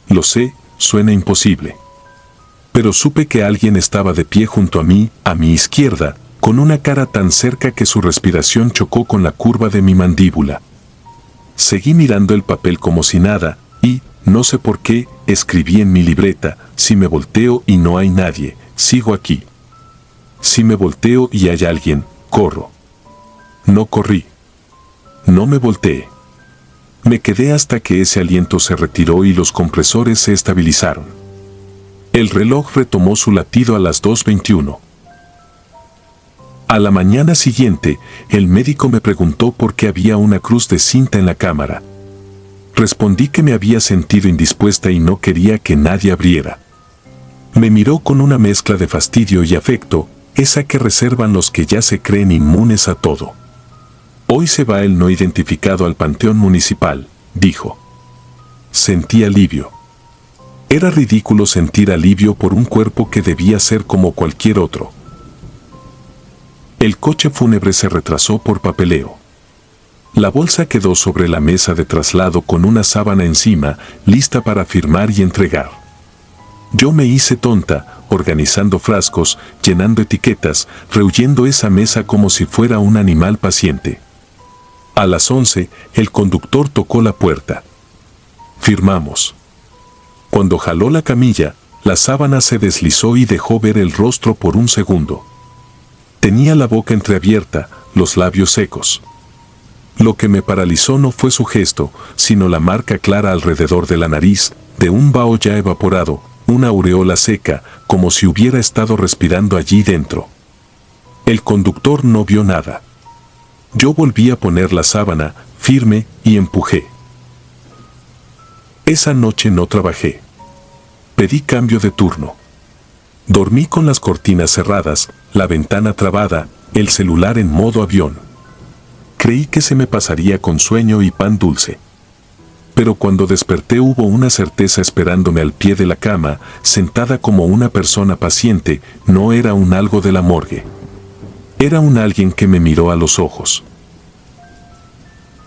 [SPEAKER 1] Lo sé, suena imposible. Pero supe que alguien estaba de pie junto a mí, a mi izquierda, con una cara tan cerca que su respiración chocó con la curva de mi mandíbula. Seguí mirando el papel como si nada, y, no sé por qué, escribí en mi libreta: si me volteo y no hay nadie, sigo aquí. Si me volteo y hay alguien, corro. No corrí. No me volteé. Me quedé hasta que ese aliento se retiró y los compresores se estabilizaron. El reloj retomó su latido a las 2:21. A la mañana siguiente, el médico me preguntó por qué había una cruz de cinta en la cámara. Respondí que me había sentido indispuesta y no quería que nadie abriera. Me miró con una mezcla de fastidio y afecto, esa que reservan los que ya se creen inmunes a todo. Hoy se va el no identificado al panteón municipal, dijo. Sentí alivio. Era ridículo sentir alivio por un cuerpo que debía ser como cualquier otro. El coche fúnebre se retrasó por papeleo. La bolsa quedó sobre la mesa de traslado con una sábana encima, lista para firmar y entregar. Yo me hice tonta, organizando frascos, llenando etiquetas, rehuyendo esa mesa como si fuera un animal paciente. A las 11, el conductor tocó la puerta. Firmamos. Cuando jaló la camilla, la sábana se deslizó y dejó ver el rostro por un segundo. Tenía la boca entreabierta, los labios secos. Lo que me paralizó no fue su gesto, sino la marca clara alrededor de la nariz, de un vaho ya evaporado, una aureola seca, como si hubiera estado respirando allí dentro. El conductor no vio nada. Yo volví a poner la sábana, firme, y empujé. Esa noche no trabajé. Pedí cambio de turno. Dormí con las cortinas cerradas, la ventana trabada, el celular en modo avión. Creí que se me pasaría con sueño y pan dulce. Pero cuando desperté hubo una certeza esperándome al pie de la cama, sentada como una persona paciente. No era un algo de la morgue. Era un alguien que me miró a los ojos.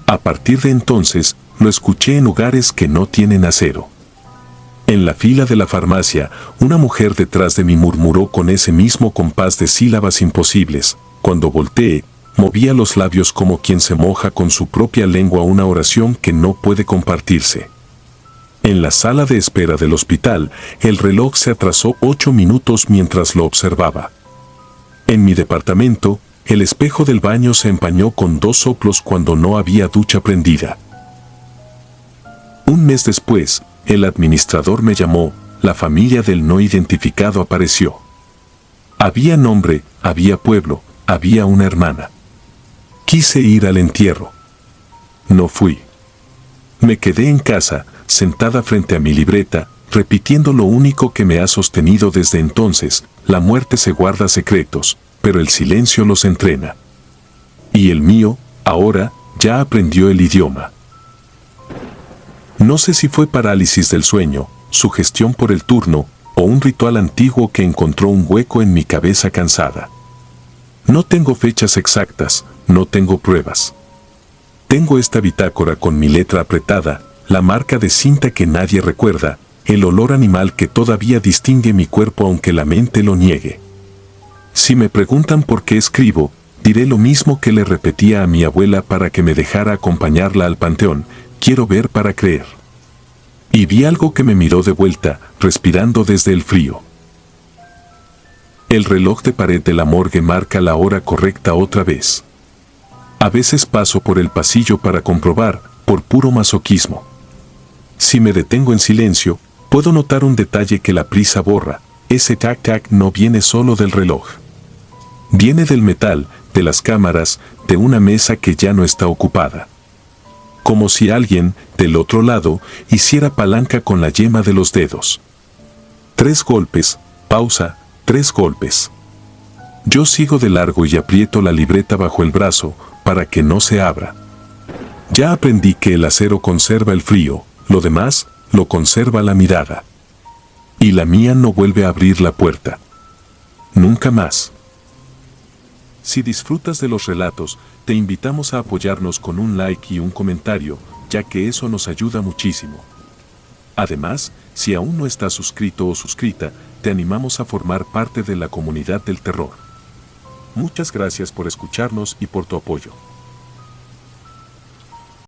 [SPEAKER 1] A partir de entonces, lo escuché en lugares que no tienen acero. En la fila de la farmacia, una mujer detrás de mí murmuró con ese mismo compás de sílabas imposibles. Cuando volteé, movía los labios como quien se moja con su propia lengua una oración que no puede compartirse. En la sala de espera del hospital, el reloj se atrasó 8 minutos mientras lo observaba. En mi departamento, el espejo del baño se empañó con 2 soplos cuando no había ducha prendida. Un mes después, el administrador me llamó, la familia del no identificado apareció. Había nombre, había pueblo, había una hermana. Quise ir al entierro. No fui. Me quedé en casa, sentada frente a mi libreta, repitiendo lo único que me ha sostenido desde entonces: la muerte se guarda secretos, pero el silencio los entrena. Y el mío, ahora, ya aprendió el idioma. No sé si fue parálisis del sueño, sugestión por el turno, o un ritual antiguo que encontró un hueco en mi cabeza cansada. No tengo fechas exactas, no tengo pruebas. Tengo esta bitácora con mi letra apretada, la marca de cinta que nadie recuerda, el olor animal que todavía distingue mi cuerpo aunque la mente lo niegue. Si me preguntan por qué escribo, diré lo mismo que le repetía a mi abuela para que me dejara acompañarla al panteón: quiero ver para creer. Y vi algo que me miró de vuelta, respirando desde el frío. El reloj de pared de la morgue marca la hora correcta otra vez. A veces paso por el pasillo para comprobar, por puro masoquismo. Si me detengo en silencio, puedo notar un detalle que la prisa borra: ese tac-tac no viene solo del reloj. Viene del metal, de las cámaras, de una mesa que ya no está ocupada. Como si alguien, del otro lado, hiciera palanca con la yema de los dedos. 3 golpes, pausa, 3 golpes. Yo sigo de largo y aprieto la libreta bajo el brazo, para que no se abra. Ya aprendí que el acero conserva el frío, lo demás, lo conserva la mirada. Y la mía no vuelve a abrir la puerta. Nunca más. Si disfrutas de los relatos, te invitamos a apoyarnos con un like y un comentario, ya que eso nos ayuda muchísimo. Además, si aún no estás suscrito o suscrita, te animamos a formar parte de la comunidad del terror. Muchas gracias por escucharnos y por tu apoyo.